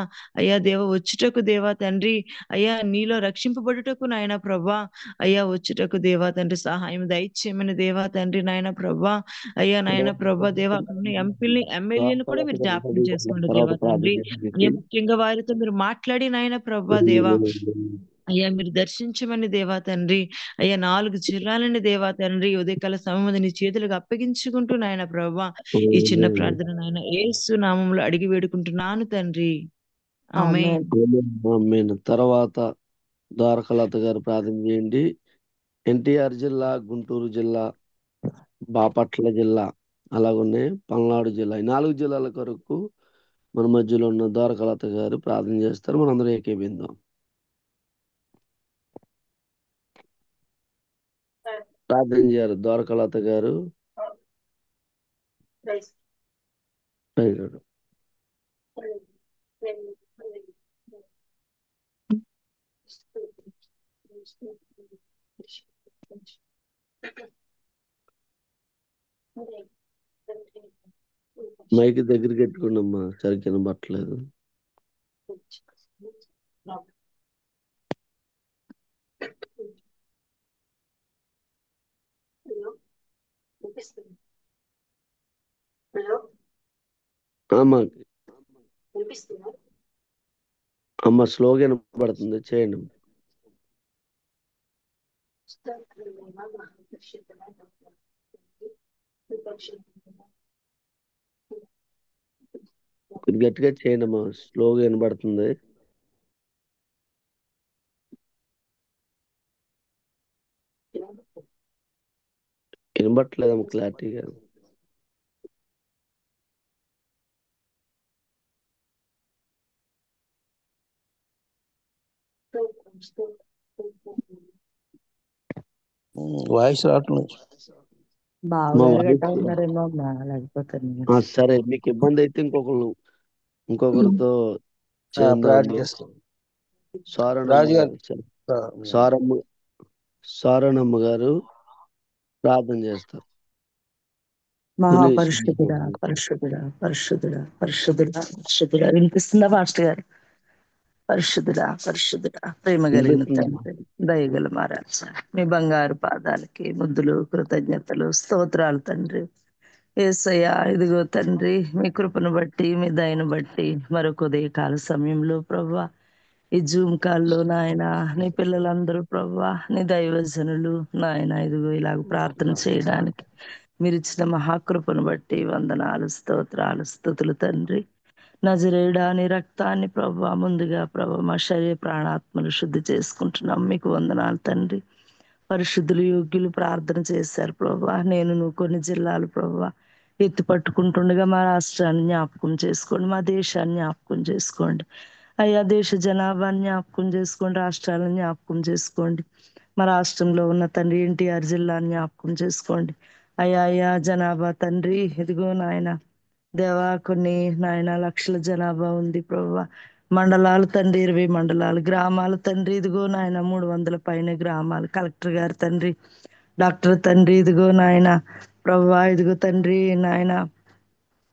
అయ్యా దేవ వచ్చుటకు దేవా తండ్రి, అయ్యా నీలో రక్షింపబడుటకు నాయన ప్రభా, అయ్యా వచ్చుటకు దేవా తండ్రి సహాయం దయచేయమని దేవా తండ్రి నాయన ప్రభా. అయ్యా నాయన ప్రభా దేవా అక్కడ ఉన్న ఎంపీని, ఎమ్మెల్యేలు కూడా మీరు జ్ఞాపకం చేసుకోండి దేవా తండ్రి. అయ్యా ముఖ్యంగా వారితో మీరు మాట్లాడి నాయన ప్రభా దేవా, అయ్యా మీరు దర్శించమని దేవా తండ్రి. అయ్యా 4 జిల్లాలని దేవా తండ్రి ఉదయకాల సమయం నీ చేతులకు అప్పగించుకుంటూ నాయన ప్రభా ఈ చిన్న ప్రార్థన నాయన యేసు నామములో అడిగి వేడుకుంటున్నాను తండ్రి, ఆమేన్. ఆమేన్. తర్వాత ద్వారకలత గారు ప్రార్థన చేయండి. ఎన్టీఆర్ జిల్లా, గుంటూరు జిల్లా, బాపట్ల జిల్లా, అలాగనే పల్నాడు జిల్లా, ఈ 4 జిల్లాల కొరకు మన మధ్యలో ఉన్న ద్వారకలత గారు ప్రార్థన చేస్తారు. మనందరం ఏకీభిద్దాం. ప్రార్థన చేయాలి ద్వారకలత గారు. మైక్ దగ్గరికి పెట్టుకోండమ్మా, సరిగ్గా వినబట్టలేదు. అమ్మ స్లోగా వినపడుతుంది, చేయండి. గట్టిగా చేయండి అమ్మా, స్లోగా వినబడుతుంది. వినబట్టలేదమ్మా క్లారిటీగా. వాయిస్ రావట్లేదు. సరే, మీకు ఇబ్బంది అయితే ఇంకొకరితో చేద్దాం. సారణమ్మ గారు ప్రార్థన చేస్తారు. మహాపరిశుద్ధుడా పరిశుద్ధుడా పరిశుద్ధుడా పరిశుద్ధుడా పరిశుద్ధుడా వినిపిస్తుందా మాస్టర్ గారు? పరిశుద్ధుడా పరిశుద్ధుడా ప్రేమ కలిగిన తండ్రి, దయగల మహారాజా, మీ బంగారు పాదాలకి ముద్దులు, కృతజ్ఞతలు, స్తోత్రాలు తండ్రి. యేసయ్యా ఇదిగో తండ్రి, మీ కృపను బట్టి, మీ దయను బట్టి మరొక ఉదయకాల సమయంలో ప్రభువా ఈ జూమ్ కాల్లో నాయన నీ పిల్లలందరూ ప్రభువా, నీ దైవజనులు నాయన ఇదిగో ఇలాగ ప్రార్థన చేయడానికి మీరు ఇచ్చిన మహాకృపను బట్టి వందనాలు, స్తోత్రాలు, స్తుతులు తండ్రి. నజరేయుడా నీ రక్తాన్ని ప్రభువా ముందుగా ప్రభు మా శరీర ప్రాణాత్మలు శుద్ధి చేసుకుంటున్నాం. మీకు వందనాలు తండ్రి. పరిశుద్ధులు, యోగ్యులు ప్రార్థన చేశారు ప్రభువా. నువ్వు కొన్ని జిల్లాలు ప్రభువా ఎత్తి పట్టుకుంటుండగా మా రాష్ట్రాన్ని జ్ఞాపకం చేసుకోండి, మా దేశాన్ని జ్ఞాపకం చేసుకోండి అయ్యా. దేశ జనాభాని జ్ఞాపకం చేసుకోండి, రాష్ట్రాలను జ్ఞాపకం చేసుకోండి. మా రాష్ట్రంలో ఉన్న తండ్రి ఎన్టీఆర్ జిల్లాని జ్ఞాపకం చేసుకోండి అయ్యా. అయ్యా జనాభా తండ్రి ఇదిగో నాయన దేవా కొన్ని నాయన లక్షల జనాభా ఉంది ప్రభువా. మండలాలు తండ్రి 20 మండలాలు, గ్రామాలు తండ్రి ఇదిగో నాయన 300 పైన గ్రామాలు. కలెక్టర్ గారు తండ్రి, డాక్టర్ తండ్రి ఇదిగో నాయన ప్రభువా, ఇదిగో తండ్రి నాయన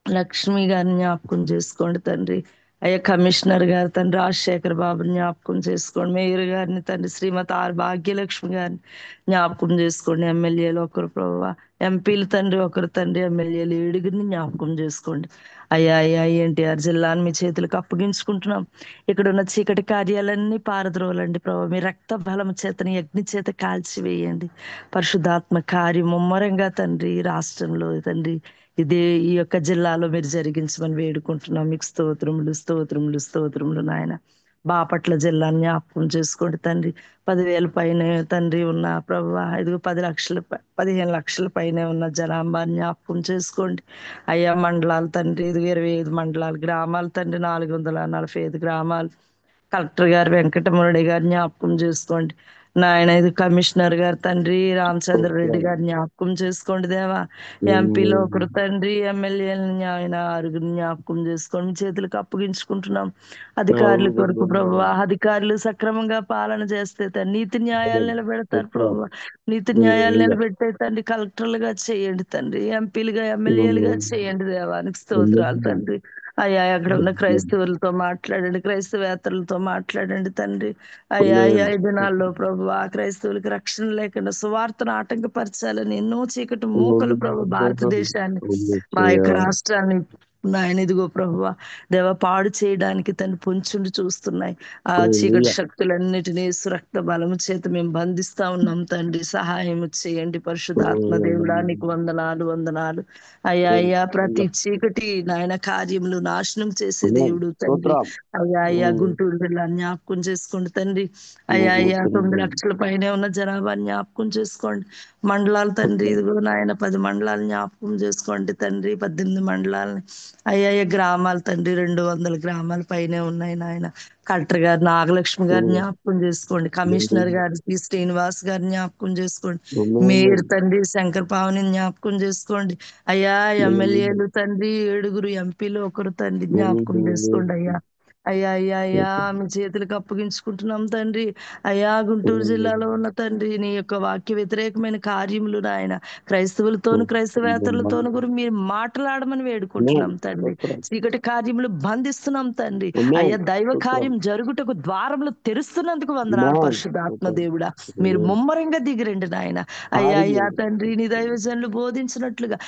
లక్ష్మి గారిని జ్ఞాపకం చేసుకోండి తండ్రి. అయ్యా కమిషనర్ గారు తండ్రి రాజశేఖర్ బాబుని జ్ఞాపకం చేసుకోండి. మేయర్ గారిని తండ్రి శ్రీమతి ఆర్ భాగ్యలక్ష్మి గారిని జ్ఞాపకం చేసుకోండి. ఎమ్మెల్యేలు ఒకరు ప్రభువా ఎంపీలు తండ్రి ఒకరు తండ్రి, ఎమ్మెల్యేలు 7 జ్ఞాపకం చేసుకోండి. అయ్యా అయ్యా ఎన్టీఆర్ జిల్లాను మీ చేతులకు అప్పగించుకుంటున్నాం. ఇక్కడ ఉన్న చీకటి కార్యాలన్నీ పారద్రోలండి ప్రభావ. మీ రక్త బలం చేతని అగ్ని చేత కాల్చివేయండి. పరిశుద్ధాత్మ కార్యం ముమ్మరంగా తండ్రి రాష్ట్రంలో తండ్రి ఇదే ఈ యొక్క జిల్లాలో మీరు జరిగించమని వేడుకుంటున్నాం. మీకు స్తోత్రములు స్తోత్రములు స్తోత్రములు నాయన. బాపట్ల జిల్లాని జ్ఞాపకం చేసుకోండి తండ్రి. 10,000 పైన తండ్రి ఉన్న ప్రభు, 10 లక్షల 15 లక్షల పైన ఉన్న జనాభాని జ్ఞాపకం చేసుకోండి. అయ్యా మండలాలు తండ్రి 25 మండలాలు, గ్రామాలు తండ్రి 445 గ్రామాలు. కలెక్టర్ గారు వెంకటమురళి గారు జ్ఞాపకం చేసుకోండి నాయన. ఇది కమిషనర్ గారు తండ్రి రామచంద్రరెడ్డి గారు జ్ఞాపకం చేసుకోండి దేవా. ఎంపీలో ఒకరు తండ్రి, ఎమ్మెల్యేలని ఆయన 6 జ్ఞాపకం చేసుకోండి. చేతులకు అప్పగించుకుంటున్నాం. అధికారుల కొరకు ప్రభు, అధికారులు సక్రమంగా పాలన చేస్తే నీతి న్యాయాలు నిలబెడతారు ప్రభు. నీతి న్యాయాలు నిలబెట్టే తండ్రి కలెక్టర్లుగా చేయండి తండ్రి, ఎంపీలుగా ఎమ్మెల్యేలుగా చేయండి దేవానికి స్తోత్రాలు తండ్రి. అయ్యా అక్కడ ఉన్న క్రైస్తవులతో మాట్లాడండి, క్రైస్తవేతరులతో మాట్లాడండి తండ్రి. అయ్యా ఈ దినాల్లో ప్రభు ఆ క్రైస్తవులకు రక్షణ లేకుండా సువార్తను ఆటంకపరచాలని ఎన్నో చీకటి మూకలు ప్రభు భారతదేశాన్ని, మా యొక్క రాష్ట్రాన్ని నాయన ఇదిగో ప్రభు దేవ పాడు చేయడానికి తను పొంచుండి చూస్తున్నాయి. ఆ చీకటి శక్తులన్నిటినీ సురక్త బలము చేత మేము బంధిస్తా ఉన్నాం తండ్రి. సహాయం చేయండి పరిశుద్ధాత్మ దేవుడా, నీకు వందనాలు వందనాలు. అయ్యా అయ్యా ప్రతి చీకటి నాయన కార్యములు నాశనం చేసే దేవుడు తండ్రి. అయ్యా అయ్యా గుంటూరు జిల్లా జ్ఞాపకం చేసుకోండి తండ్రి. అయ్యా అయ్యా 9 లక్షల పైనే ఉన్న జనాభా జ్ఞాపకం చేసుకోండి. మండలాలు తండ్రి ఇదిగో నాయన 10 మండలాలు జ్ఞాపకం చేసుకోండి తండ్రి, 18 మండలాలని. అయ్యా గ్రామాలు తండ్రి 200 గ్రామాల పైనే ఉన్నాయి నాయన. కలెక్టర్ గారు నాగలక్ష్మి గారు జ్ఞాపకం చేసుకోండి. కమిషనర్ గారు పి శ్రీనివాస్ గారు జ్ఞాపకం చేసుకోండి. మేయర్ తండ్రి శంకర్ పావని జ్ఞాపకం చేసుకోండి. అయ్యా ఎమ్మెల్యేలు తండ్రి 7 ఎంపీలు ఒకరు తండ్రి జ్ఞాపకం చేసుకోండి. అయ్యా అయ్యా అయ్యా అయ్యా మీ చేతులకు అప్పగించుకుంటున్నాం తండ్రి. అయ్యా గుంటూరు జిల్లాలో ఉన్న తండ్రి నీ యొక్క వాక్య వ్యతిరేకమైన కార్యములు నాయన క్రైస్తవులతోను క్రైస్తవేతరులతోను కూడా మీరు మాట్లాడమని వేడుకుంటున్నాం తండ్రి. చీకటి కార్యములు బంధిస్తున్నాం తండ్రి. అయ్యా దైవ కార్యం జరుగుటకు ద్వారములు తెరుస్తున్నందుకు వందనాలు పరిశుద్ధాత్మ దేవుడా. మీరు ముమ్మరంగా దిగిరండి నాయన. అయ్యా అయ్యా తండ్రి నీ దైవజనులు బోధించినట్లుగా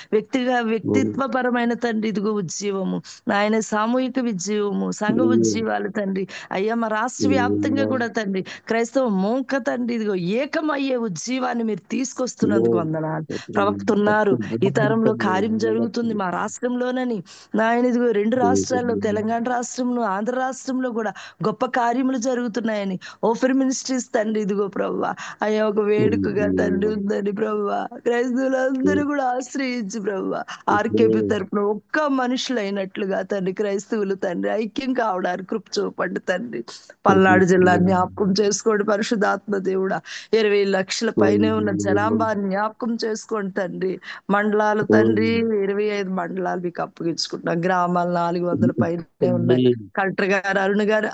వ్యక్తిత్వపరమైన తండ్రి ఇదిగో ఉజ్జీవము నాయన, సామూహిక ఉజ్జీవము, సంఘ ఉజ్జీవాలు తండ్రి. అయ్యా మా రాష్ట్ర వ్యాప్తంగా కూడా తండ్రి క్రైస్తవ మోంక తండ్రి ఇదిగో ఏకమయ్యే ఉజ్జీవాన్ని మీరు తీసుకొస్తున్నందుకు వందనాలు. ప్రవక్తున్నారు ఈ తరంలో కార్యం జరుగుతుంది మా రాష్ట్రంలోనని నాయన. ఇదిగో 2 రాష్ట్రాల్లో తెలంగాణ రాష్ట్రంలో ఆంధ్ర రాష్ట్రంలో కూడా గొప్ప కార్యములు జరుగుతున్నాయని ఓఫర్ మినిస్ట్రీస్ తండ్రి ఇదిగో ప్రభు అయ్యా ఒక వేడుకగా తండ్రి ఉందని ప్రభు క్రైస్తవులందరూ కూడా ఆశ్రయించి ప్రభు ఆర్కేపీ తరపున ఒక్క మనుషులైనట్లుగా తండ్రి క్రైస్తవులు తండ్రి ఐక్యం కావడానికి కృప చూపండి తండ్రి. పల్నాడు జిల్లా జ్ఞాపకం చేసుకోండి పరిశుద్ధాత్మ దేవుడా. 20 లక్షల పైనే ఉన్న జనాభా జ్ఞాపకం చేసుకోండి తండ్రి. మండలాలు తండ్రి 25 మండలాలు మీకు అప్పగించుకుంటున్నాం. గ్రామాలు 400 పైనే ఉన్నాయి. కలెక్టర్ గారు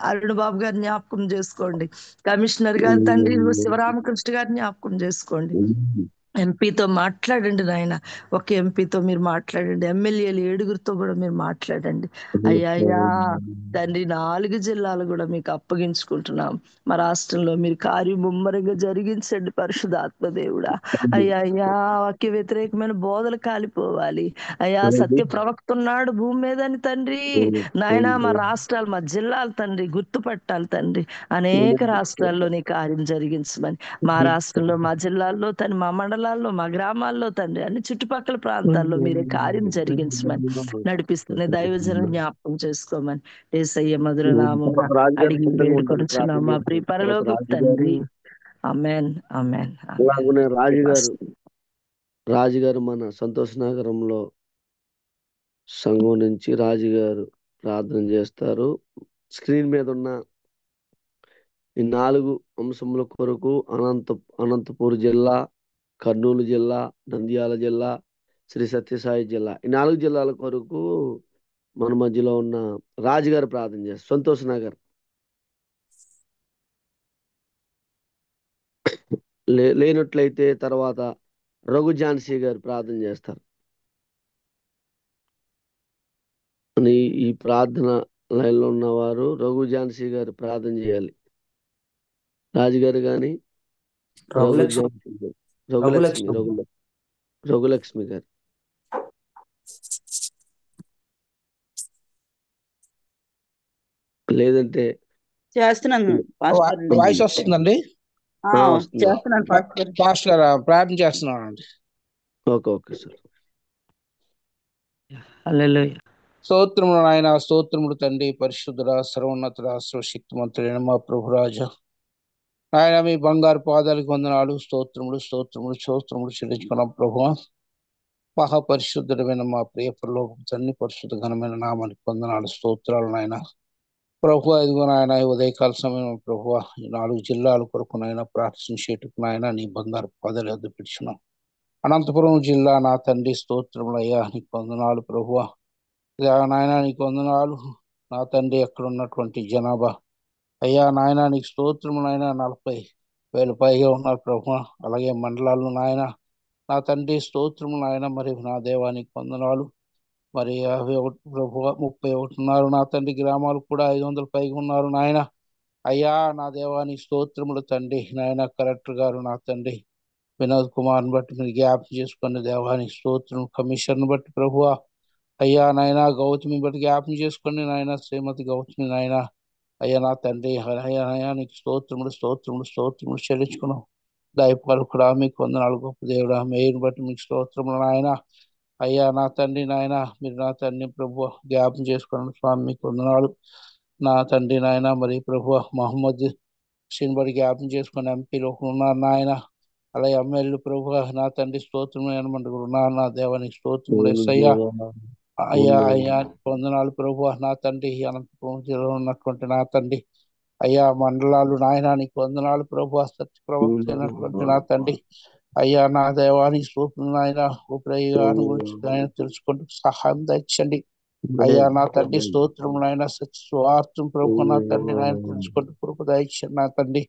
అరుణ్ బాబు గారు జ్ఞాపకం చేసుకోండి. కమిషనర్ గారు తండ్రి శివరామకృష్ణ గారు జ్ఞాపకం చేసుకోండి. ఎంపీతో మాట్లాడండి నాయన. ఒక ఎంపీతో మీరు మాట్లాడండి. ఎమ్మెల్యేలు 7 కూడా మీరు మాట్లాడండి. అయ్యా అయ్యా తండ్రి 4 జిల్లాలు కూడా మీకు అప్పగించుకుంటున్నాం. మా రాష్ట్రంలో మీరు కార్యం ముమ్మరంగా జరిగించండి పరిశుధాత్మ దేవుడా. అయ్యా అయ్యా వాక్య వ్యతిరేకమైన బోధలు కాలిపోవాలి. అయ్యా సత్య ప్రవక్త ఉన్నాడు భూమి మీదని తండ్రి నాయన. మా రాష్ట్రాలు మా జిల్లాలు తండ్రి గుర్తుపట్టాలి తండ్రి. అనేక రాష్ట్రాల్లో నీ కార్యం జరిగించమని, మా రాష్ట్రంలో మా జిల్లాల్లో తండ్రి మా మండలాల్లో మా గ్రామాల్లో తండ్రి అన్ని చుట్టుపక్కల ప్రాంతాల్లో మీరే కార్యం జరిగించమని నడిపిస్తున్న దైవజనులు జ్ఞాపకం చేసుకోమని యేసయ్య మధుర నామమున అడిగి వేడుకొనుచున్నాం మా ప్రియ పరలోకపు తండ్రి. ఆమేన్ ఆమేన్. అలాగనే రాజుగారు మన సంతోష్ నగరంలో సంఘం నుంచి రాజుగారు ప్రార్థన చేస్తారు. స్క్రీన్ మీద ఉన్న ఈ 4 అంశముల కొరకు అనంతపూర్ జిల్లా, కర్నూలు జిల్లా, నంద్యాల జిల్లా, శ్రీ సత్యసాయి జిల్లా, ఈ 4 జిల్లాల కొరకు మన మధ్యలో ఉన్న రాజుగారు ప్రార్థన చేస్తారు. సంతోష్ నగర్ లేనట్లయితే తర్వాత రఘు ఝాన్సీ గారు ప్రార్థన చేస్తారు. ఈ ప్రార్థన లైన్లో ఉన్నవారు రఘు ఝాన్సీ గారు ప్రార్థన చేయాలి. రాజుగారు గాని రఘులక్ష్మి రఘులక్ష్మి గారు. లేదంటే చేస్తున్నాను పాస్టర్ అండి. వాయిస్ వస్తుందండి? చేస్తున్నాను పాస్టర్. పాస్టర్ గారు ప్రార్థన చేస్తున్నానండి. Okay sir. హల్లెలూయా. స్తోత్రములు నాయన, స్తోత్రములు తండ్రి, పరిశుద్ధుడా, సర్వోన్నతుడా, సర్వశక్తిమంతుడైన మా ప్రభురాజా, ఆయన మీ బంగారు పాదాలకు వందనాలు, స్తోత్రములు స్తోత్రములు స్తోత్రములు చెల్లించుకున్నాం ప్రభువా. మహాపరిశుద్ధుడమైన మా ప్రియ పరలోకపు తండ్రి, పరిశుద్ధ ఘనమైన నామానికి వందనాలు, స్తోత్రాలు నాయన. ప్రభువా, ఇదిగో నాయన ఈ ఉదయకాల సమయం ప్రభువా, ఈ 4 జిల్లాల కొరకు నాయన ప్రార్థించేటుకు నాయన నీ బంగారు పాదాలు ఎద్దు పిలిచినాం. అనంతపురం జిల్లా నా తండ్రి స్తోత్రములు అయ్యా, నీకు వందనాలు ప్రభువా. నాయన నీకు వందనాలు నా తండ్రి. ఎక్కడ ఉన్నటువంటి జనాభా అయ్యా నాయన నీకు స్తోత్రము నాయన, 40,000 పైగా ఉన్నారు ప్రభువా. అలాగే మండలాలు నాయన నా తండ్రి స్తోత్రము నాయన. మరి నా దేవానికి వందనాలు. మరి 51 ప్రభువా, 31 ఉన్నారు నా తండ్రి. గ్రామాలు కూడా 500 పైగా ఉన్నారు నాయన. అయ్యా నా దేవానికి స్తోత్రములు తండ్రి. నాయన కలెక్టర్ గారు నా తండ్రి వినోద్ కుమార్ని బట్టి మీరు జ్ఞాపకం చేసుకుని దేవానికి స్తోత్రం. కమిషన్ను బట్టి ప్రభువా అయ్యా నాయన, గౌతమి బట్టి జ్ఞాపకం చేసుకుని నాయన, శ్రీమతి గౌతమి నాయన. అయ్యా నా తండ్రి అయ్యా నీకు స్తోత్రములు స్తోత్రములు స్తోత్రములు చెల్లించుకున్నాం. దయపాలకుడా మీకు వందనాలు, గొప్ప దేవుడా. మేలుని బట్టి మీకు స్తోత్రములు నాయన. అయ్యా నా తండ్రి నాయన, మీరు నా తండ్రి ప్రభు జ్ఞాపకం చేసుకున్నాను స్వామి, మీకు వందనాలు నా తండ్రి నాయన. మరి ప్రభు మహమ్మద్ షీని బట్టి జ్ఞాపకం చేసుకుని ఎంపీలు ఒకరు ఉన్నారు నాయన. అలాగే ఎమ్మెల్యేలు ప్రభు నా తండ్రి స్తోత్రం ఉన్నారు నా దేవానికి స్తోత్రములు యేసయ్యా. అయ్యా అయ్యా వందనాలు ప్రభు నా తండ్రి. అనంతపురం జిల్లాలో ఉన్నటువంటి నా తండ్రి అయ్యా మండలాలు నాయన నీకు వందనాలు ప్రభు. సత్య ప్రవక్త అయినటువంటి నా తండ్రి అయ్యా నా దేవానికి స్తోత్రం నాయన. ఉపయోగాన్ని గురించి ఆయన తెలుసుకుంటూ సహాయం తెచ్చండి అయ్యా నా తండ్రి. స్తోత్రం నాయన. సత్య స్వార్థం ప్రభు నా తండ్రి నాయన తెలుసుకుంటూ కృప దయచండి నా తండ్రి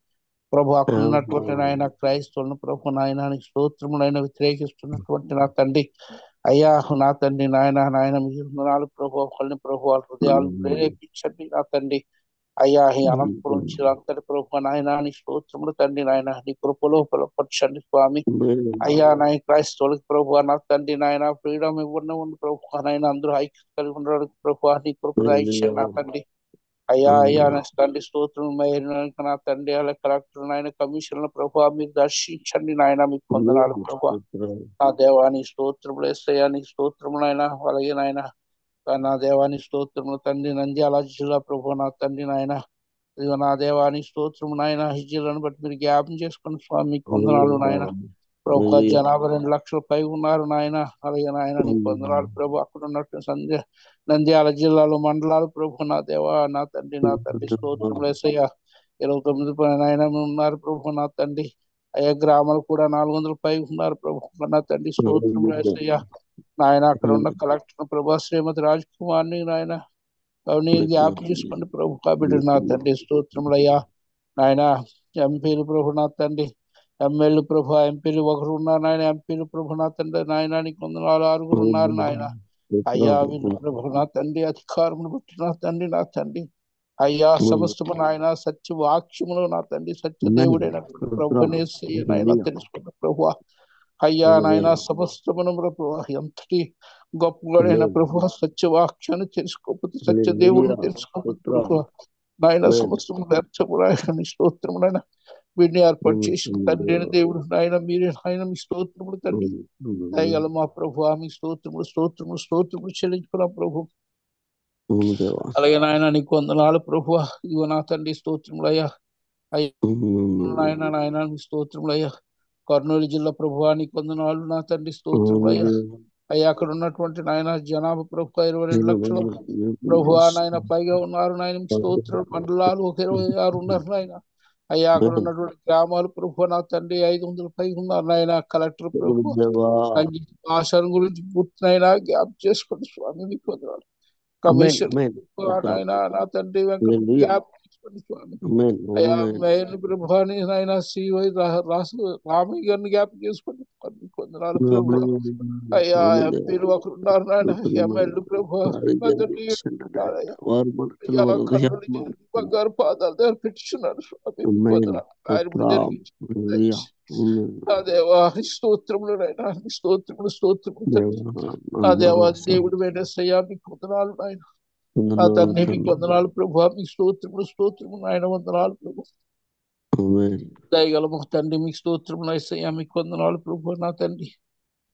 ప్రభు. అక్కడ ఉన్నటువంటి నాయన క్రైస్తవులను ప్రభు నాయనానికి స్తోత్రములైన వ్యతిరేకిస్తున్నటువంటి నా తండ్రి అయ్యా నా తండ్రి నాయన మీరు ప్రభు ఒకళ్ళని ప్రభు వాళ్ళ హృదయాలు ప్రేరేపించండి నా తండ్రి అయ్యా. ఈ అనంతపురం అంతటి ప్రభు నాయన నీ స్తోత్రములు తండ్రి నాయన. నీ కృపలో బలపరచండి స్వామి అయ్యా. నాయన క్రైస్తవులకి ప్రభు నా తండ్రి నాయన ఫ్రీడమ్ ఇవ్వడం ఉంది ప్రభు నాయన. అందరూ ఐక్యత కలిగి ఉండడానికి ప్రభు నీ కృప దయచేయండి నా తండ్రి అయ్యా. అయ్యా నా తండ్రి స్తోత్రం నా తండ్రి. అలా కలెక్టర్ నాయన కమిషన్ల ప్రభు మీరు దర్శించండి నాయన. మీకు వందనాలు ప్రభు నా దేవాని స్తోత్రములు వేస్తాయా. నీ స్తోత్రములు నాయన. అలాగే నాయన నా దేవాని స్తోత్రములు తండ్రి. నంద్యాల జిల్లా ప్రభు నా తండ్రి నాయన. ఇదిగో నా దేవాని స్తోత్రము నాయన. ఈ జిల్లాను బట్టి మీరు జ్ఞాపం చేసుకుని స్వామి మీకు వందనాలు నాయన. ప్రభు జనాభా 2 లక్షల పై ఉన్నారు నాయన. అలాగే నాయన నీకు వందనాలు ప్రభు. అక్కడ ఉన్నట్టు నంద్యాల జిల్లాలో మండలాలు ప్రభు నా దేవా నా తండ్రి స్తోత్రములు యేసయ్యా. 29 నాయన ఉన్నారు ప్రభు నా తండ్రి. అయ్యా గ్రామాలు కూడా 400 పై ఉన్నారు ప్రభు నా తండ్రి స్తోత్రములు యేసయ్యా. నాయన అక్కడ ఉన్న కలెక్టర్ ప్రభు శ్రీమతి రాజ్ కుమార్ని నాయన జ్ఞాపకం చేసుకోండి ప్రభు. కాబట్టి నా తండ్రి స్తోత్రములయ్యా నాయన. ఎంపీలు ప్రభు నా తండ్రి. ఎమ్మెల్యే ప్రభు ఎంపీలు 1 ఉన్నారు నాయన. ఎంపీలు ప్రభు నా తండ్రి నాయన నీకు 6 ఉన్నారు నాయన. అయ్యా వీళ్ళు ప్రభు నా తండ్రి అధికారమును బట్టి నా తండ్రి అయ్యా సమస్తము నాయన సత్య వాక్యములు నా తండ్రి సత్య దేవుడైన ప్రభుని తెలుసుకున్న ప్రభు అయ్యా నాయన సమస్తమును ప్రభు ఎంతటి గొప్పగాడైన ప్రభు సత్యవాక్యాన్ని తెలుసుకోకపోతే సత్య దేవుడిని తెలుసుకోకపోతే ప్రభు నాయన సమస్తము వ్యర్థములైన స్తోత్రములైన వీడిని ఏర్పాటు చేసిన తండ్రి అయిన దేవుడు నాయన మీరే ఆయన మీ స్తోత్రములు తండ్రి దయగల మా ప్రభు మీ స్తోత్రములు చెల్లించుకున్న ప్రభు. అలాగే నాయన నీకు వందనాలు ప్రభు. ఇదిగో నా తండ్రి స్తోత్రములయ్యా. నాయన మీ స్తోత్రములయ్యా. కర్నూలు జిల్లా ప్రభు నీకు వందనాలు నా తండ్రి స్తోత్రములయ్యా. అయ్యా అక్కడ ఉన్నటువంటి నాయన జనాభా ప్రభు 22 లక్షలు ప్రభు నాయన పైగా ఉన్నారు నాయన. స్తోత్రం మండలాలు 26 ఉన్నారు నాయన. అయ్యా అక్కడ ఉన్నటువంటి గ్రామాలు ప్రభు నా తండ్రి 500 పైగా ఉన్నారు నాయన. కలెక్టర్ ప్రభు ఆశను గురించి పూర్తినైనా జ్ఞాపం చేసుకోండి స్వామి మీకు వందనాలు. కమిషన్ నాయన నా తండ్రి జ్ఞాపం చేసుకోండి స్వామి అయ్యా. మేయర్ ప్రభాని నాయన సివై రామయ్య గారిని జ్ఞాపం చేసుకోండి మీకు వందనాలు ప్రభు. అయ్యా ఎంపీలు 1 ఉన్నారు నాయన. ఎమ్మెల్యే ప్రభు బంగారు పాదాల దగ్గర పెట్టుచున్నారు స్వామి. ఆయన జరిగించి ఆ దేవా స్తోత్రములు నాయన, స్తోత్రములు తండ్రి. ఆ దేవా దేవుడు వేణసయ్యా మీకు వందనాలు నాయన. ఆ తండ్రి మీకు వందనాలు ప్రభు, మీకు స్తోత్రములు నాయన, వందనాలు ప్రభు. దయగల తండ్రి మీకు స్తోత్రములు ఏసయ్యా, మీకు వందనాలు ప్రభు నా తండ్రి.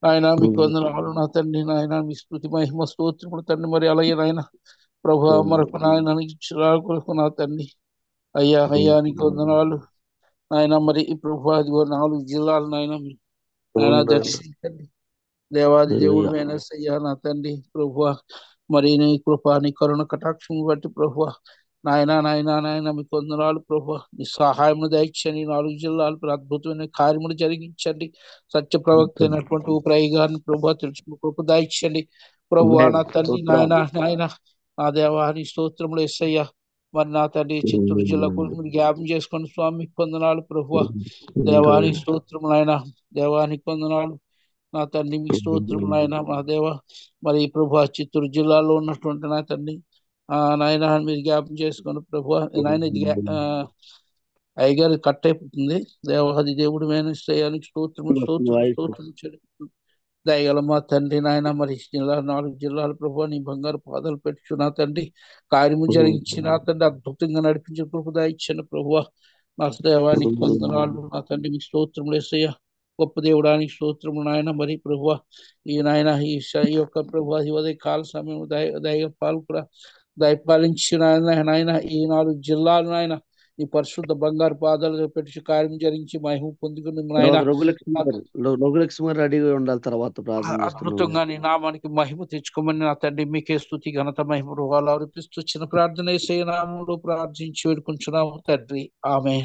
ఆయన మీకు వందనాలు నా తండ్రి. నాయన మీ స్తుతి మహిమ స్తోత్రములు తండ్రి. మరి అలాగే నాయన ప్రభు మరొక నాయన కొరకు నా తండ్రి. అయ్యా నీకు వందనాలు నాయన. మరి ఈ ప్రభు అది 4 జిల్లాలు నాయన ఆయన దర్శించండి. దేవాది దేవుడు వేణసయ్యా నా తండ్రి ప్రభు. మరి నీ కృప నీ కరుణ కటాక్షం బట్టి ప్రభు నాయన మీకు వందనాలు ప్రభు. నీ సహాయమును దయచండి. 4 జిల్లాలు అద్భుతమైన కార్యములు జరిగించండి. సత్య ప్రవక్త అయినటువంటి ఊప్రాయి గారిని ప్రభు తెలుసుకుని కృప దయచండి ప్రభు. నా తండ్రి నాయన నా దేవాని స్తోత్రములు యేసయ్యా. మరి నా తండ్రి చిత్తూరు జిల్లా కొరకు జ్ఞాపం చేసుకోండి స్వామి. వందనాలు ప్రభు. దేవానికి స్తోత్రములు ఆయన, దేవానికి వందనాలు నా తండ్రి. మీకు స్తోత్రములు ఆయన మా దేవ. మరి ప్రభు చిత్తూరు జిల్లాలో ఉన్నటువంటి నా తండ్రి నాయన మీరు జ్ఞాపం చేసుకోండి ప్రభు. నాయన ఇది అయ్యగారు కట్ అయిపోతుంది. దేవాది దేవుడు వేణసయ్యానికి స్తోత్రములు దయగల మా తండ్రి నాయన. మరి 4 జిల్లాల ప్రభు నీ బంగారు పాదాలు పెట్టు నా తండ్రి. కార్యము జరిగించి నా తండ్రి అద్భుతంగా నడిపించిన కృప దయచిన ప్రభు. నా దేవానికి వందనాలు నా తండ్రి. మీకు స్తోత్రములు యేసయ్యా. గొప్ప దేవుడానికి స్తోత్రములు నాయన. మరి ప్రభు ఈ నాయన ఈ యొక్క ప్రభు ఉదయ కాల సమయం దయపాలు కూడా దయపాలించిన నాయన ఈ 4 జిల్లాలు నాయన ఈ పరిశుద్ధ బంగారు పాదాలు పెట్టి కార్యం జరిగించి మహిమ పొందుకుని రఘులక్ష్మి రెడీగా ఉండాలి. తర్వాత అద్భుతంగా నీ నామానికి మహిమ తెచ్చుకోమని నా తండ్రి మీకే స్తుతి ఘనత మహిమ రూపాలు అర్పిస్తూ చిన్న ప్రార్థన యేసయ్య నామములో ప్రార్థించి వేడుకుంటున్నాము తండ్రి. ఆమె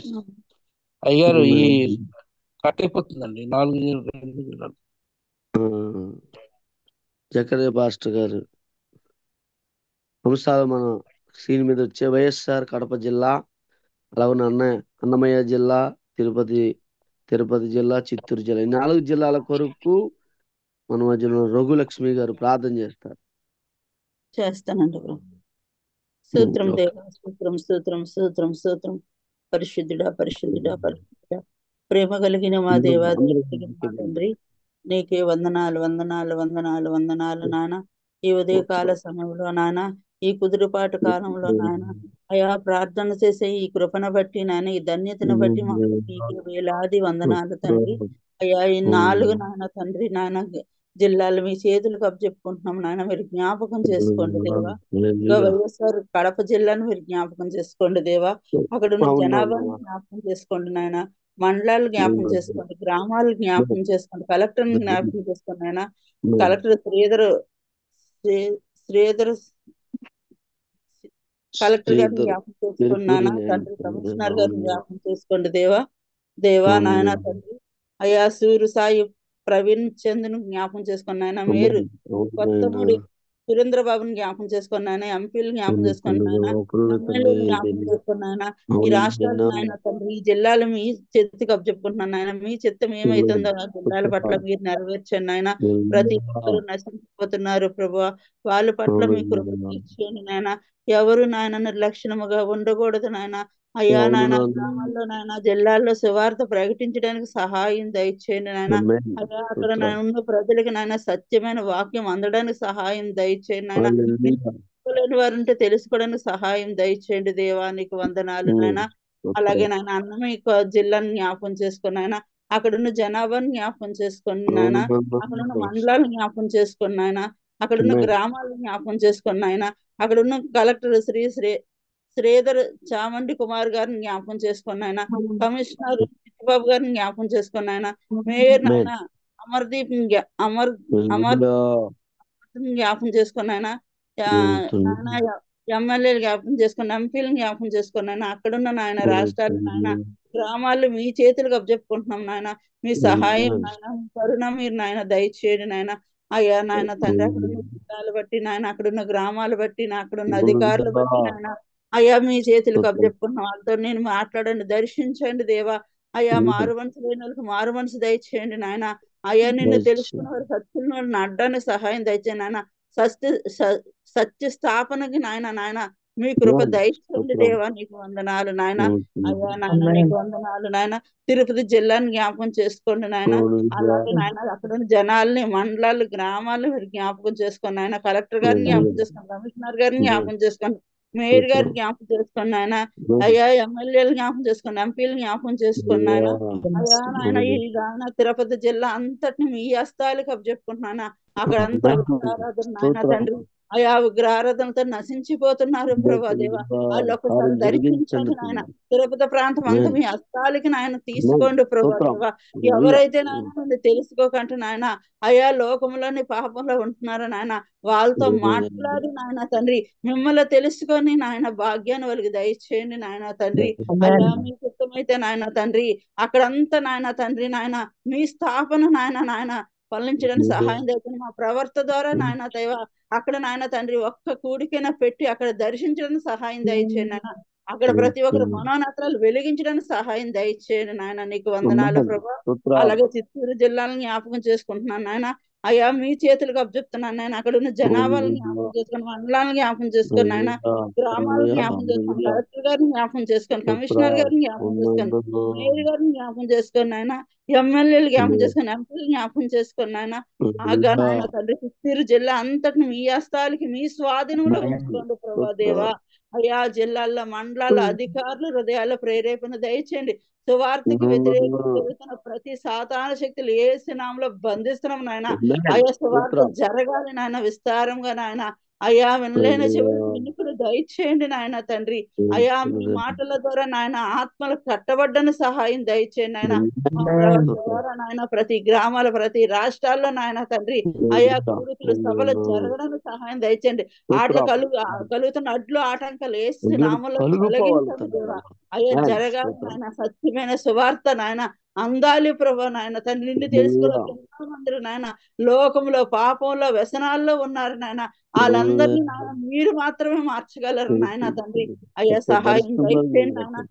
అయ్యారు ఈ కట్ అయిపోతుందండి 4 జిల్లాలు. జకరియా పాస్టర్ గారు అంశాలు మన స్క్రీన్ మీద వచ్చే వైఎస్ఆర్ కడప జిల్లా, అలాగే అన్నమయ్య జిల్లా, తిరుపతి జిల్లా, చిత్తూరు జిల్లా, ఈ 4 జిల్లాల కొరకు మన మధ్యలో రఘులక్ష్మి గారు ప్రార్థన చేస్తారు. చేస్తానండి బ్రో. స్తోత్రం దేవా, స్తోత్రం పరిశుద్ధుడా ప్రేమ కలిగిన మా దేవా తండ్రి, నీకే వందనాలు నాన్న. ఈ ఉదయకాల సమయంలో నాన్న, ఈ కుదురుపాటు కాలంలో నాన్న అయా ప్రార్థన చేసే ఈ కృపను బట్టి నాన్న, ఈ ధన్యతను బట్టి మాకు వేలాది వందనాలు తండ్రి. అయ్యా ఈ 4 నాన్న తండ్రి నాన్న జిల్లాలు మీ చేతులకు అప్పచెప్పుకుంటున్నాం నాయన. మీరు జ్ఞాపకం చేసుకోండి దేవా. వైఎస్ఆర్ కడప జిల్లాను మీరు జ్ఞాపకం చేసుకోండి దేవా. అక్కడ ఉన్న జనాభాను జ్ఞాపకం చేసుకోండి నాయన. మండలాలు జ్ఞాపకం చేసుకోండి, గ్రామాలు జ్ఞాపకం చేసుకోండి, కలెక్టర్ జ్ఞాపకం చేసుకోండి నాయన. కలెక్టర్ శ్రీధర్ కలెక్టర్ గారిని జ్ఞాపకం చేసుకోండి నాన్న తండ్రి. కమిషనర్ గారిని జ్ఞాపకం చేసుకోండి దేవా నాయన తండ్రి. అయ్యా సూరు సాయి ప్రవీణ్ చంద్ను జ్ఞాపకం చేసుకుని ఆయన, మీరు కొత్తమూడి సురేంద్ర బాబుని జ్ఞాపకం చేసుకుని ఆయన, ఎంపీలు జ్ఞాపకం చేసుకుని ఆయన, ఎమ్మెల్యేలు జ్ఞాపకం చేసుకుని ఆయన. ఈ రాష్ట్రాలు నాయన తండ్రి, ఈ జిల్లాలు మీ చేతికి అప్పచెప్పుకుంటున్నాను ఆయన. మీ చిత్తం ఏమైతుందో ఆ జిల్లాల పట్ల మీరు నెరవేర్చండి ఆయన. ప్రతి ఒక్కరు నశించిపోతున్నారు ప్రభు, వాళ్ళ పట్ల మీ కృప తీర్చేయండి నాయన. ఎవరు నాయన నిర్లక్ష్యముగా ఉండకూడదు నాయన. అయ్యా నాయన గ్రామాల్లో నాయన జిల్లాల్లో సువార్త ప్రకటించడానికి సహాయం దయచేయండి నాయన. అయ్యా అక్కడ ఉన్న ప్రజలకు నాయన సత్యమైన వాక్యం అందడానికి సహాయం దయచేయండి నాయన. తెలుసుకోలేని వారు ఉంటే తెలుసుకోవడానికి సహాయం దయచేయండి దేవా. నీకు వందనాలు నాయన. అలాగే నాయన అన్నమయ్య జిల్లాను జ్ఞాపకం చేసుకుని నాయన, అక్కడున్న జనాభాను జ్ఞాపకం చేసుకుని నాయన, అక్కడున్న మండలాలు జ్ఞాపకం చేసుకుని నాయన, అక్కడున్న గ్రామాలను జ్ఞాపకం చేసుకుని నాయన, అక్కడున్న కలెక్టర్ శ్రీధర్ చామండి కుమార్ గారిని జ్ఞాపకం చేసుకుని ఆయన, కమిషనర్ చిట్టిబాబు గారిని జ్ఞాపకం చేసుకుని ఆయన, మేయర్ నాయన అమర్దీప్ జ్ఞాపకం చేసుకుని ఆయన, ఎమ్మెల్యేలు జ్ఞాపకం చేసుకుని, ఎంపీలు జ్ఞాపకం చేసుకుని ఆయన. అక్కడున్న నాయన రాష్ట్రాలు నాయన గ్రామాలు మీ చేతులకు అప్పచెప్పుకుంటున్నాం నాయన. మీ సహాయం నాయన, మీ కరుణ మీరు నాయన దయచేయండి నాయన. అయ్యా నాయన తండ్రి, అక్కడున్న జిల్లాలు బట్టి నాయన, అక్కడున్న గ్రామాలు బట్టి, అక్కడున్న అధికారులు బట్టి నాయన అయ్యా మీ చేతులకు అప్పచెప్పుకున్న వాళ్ళతో నేను మాట్లాడండి, దర్శించండి దేవా. అయ్యా మారు మనసు లేని వాళ్ళకి మారు మనసు దయచేయండి నాయన. అయ్యా నిన్ను తెలుసుకున్న వారు సత్యుల వాళ్ళని అడ్డానికి సహాయం దయచేయండి నాయన. సత్య స్థాపనకి నాయన మీ కృప Amen. దయచేయండి స్తోత్రం. దేవా, నీకు వందనాలు నాయన. అయ్యా నాయన Amen. నీకు వందనాలు నాయన. తిరుపతి జిల్లాని జ్ఞాపకం చేసుకోండి నాయన. అవును అలాగే విద్యా. నాయన అక్కడ ఉన్న జనాల్ని, మండలాలు, గ్రామాలను మీరు జ్ఞాపకం చేసుకోండి నాయన. కలెక్టర్ గారిని జ్ఞాపకం చేసుకోండి, కమిషనర్ గారిని జ్ఞాపకం చేసుకోండి, మేయర్ గారిని జ్ఞాపకం చేసుకోండి నాయన. అయ్యా ఎమ్మెల్యేలు జ్ఞాపకం చేసుకోండి, ఎంపీలు జ్ఞాపకం చేసుకోండి నాయన. అయ్యా నాయన ఈ నాయన తిరుపతి జిల్లా అంతటిని మీ హస్తాలకు అప్పచెప్పుకుంటున్నాను. అక్కడ అంతా విగ్రహారాధన నాయన తండ్రి. అయ్యా విగ్రహారాధనతో నశించిపోతున్నారు ప్రభా దేవ. వాళ్ళు ఒక్కసారి దర్శించండి నాయన. తిరుపతి ప్రాంతం అంతా మీ హస్తాలకి నాయన తీసుకోండి ప్రభా దేవ. ఎవరైతే నాయన నుండి తెలుసుకోకంటే నాయన అయ్యా లోకంలోని పాపంలో ఉంటున్నారో నాయన, వాళ్ళతో మాట్లాడి నాయన తండ్రి మిమ్మల్ని తెలుసుకొని నాయన భాగ్యాన్ని వాళ్ళకి దయచేయండి నాయన తండ్రి. అయ్యా మీ చిత్తమైతే నాయన తండ్రి అక్కడంతా నాయన తండ్రి నాయన మీ స్థాపన నాయన ఫలించడానికి సహాయం చేయండి. మా ప్రవర్త ద్వారా నాయన దైవ అక్కడ నాయన తండ్రి ఒక్క కూడికైనా పెట్టి అక్కడ దర్శించడానికి సహాయం దయచేయండి నాయన. అక్కడ ప్రతి ఒక్కరు మనోనేత్రాలు వెలిగించడానికి సహాయం దయచేయండి నాయన. నీకు వందనాలు ప్రభా. అలాగే చిత్తూరు జిల్లాలను జ్ఞాపకం చేసుకుంటున్నాను నాయన. అయ్యా మీ చేతులకు అప్పచెప్తున్నాను నాయన. అక్కడ ఉన్న జనాభాలను జ్ఞాపకం చేసుకొని, మండలాలను జ్ఞాపకం చేసుకొని నాయన, గ్రామాలను జ్ఞాపకం చేసుకొని, కలెక్టర్ గారిని జ్ఞాపకం చేసుకొని, కమిషనర్ గారిని జ్ఞాపకం చేసుకొని, మేయర్ గారిని జ్ఞాపకం చేసుకొని నాయన, ఎమ్మెల్యేలు జ్ఞాపకం చేసుకొని, ఎంపీలు జ్ఞాపకం చేసుకొని నాయన. ఆగా నాయన తండ్రి చిత్తూరు జిల్లా అంతటిని మీ హస్తాలకి మీ స్వాధీనంలో ఉంచుకోండి ప్రభా దేవా. అయ్యా జిల్లాల్లో మండలాల అధికారులు హృదయాల్లో ప్రేరేపణ దయచేయండి. సువార్తకి వ్యతిరేకంగా జరుగుతున్న ప్రతి సాతాన శక్తులు యేసు నామములో బంధిస్తున్నాం నాయన. అయ్యా సువార్త జరగాలి నాయన విస్తారంగా నాయన. అయ్యా వినలేని చెవులు వినుకులు దయచేయండి నాయన తండ్రి. అయ్యా మీ మాటల ద్వారా నాయన ఆత్మలు కట్టబడ్డని సహాయం దయచేయండి నాయన. మా ప్రవర్త ద్వారా నాయన ప్రతి గ్రామాల, ప్రతి రాష్ట్రాల్లో నాయన తండ్రి అయ్యా కూడికలు సభలు జరగడానికి సహాయం దయచేయండి. ఆటలు కలుగుతున్న అడ్లు ఆటంకాలు యేసు నామములో తొలగించండి దేవా. అయ్యా జరగాలి నాయన సత్యమైన సువార్త నాయన అందాలి ప్రభా నాయన తండ్రి. నిన్ను తెలుసుకోవడానికి ఎంతో మంది నాయన లోకంలో పాపంలో వ్యసనాల్లో ఉన్నారు నాయన. వాళ్ళందరినీ నాయన మీరు మాత్రమే మార్చగలరు నాయన తండ్రి. అయ్యా సహాయం దయచేయండి నాయన.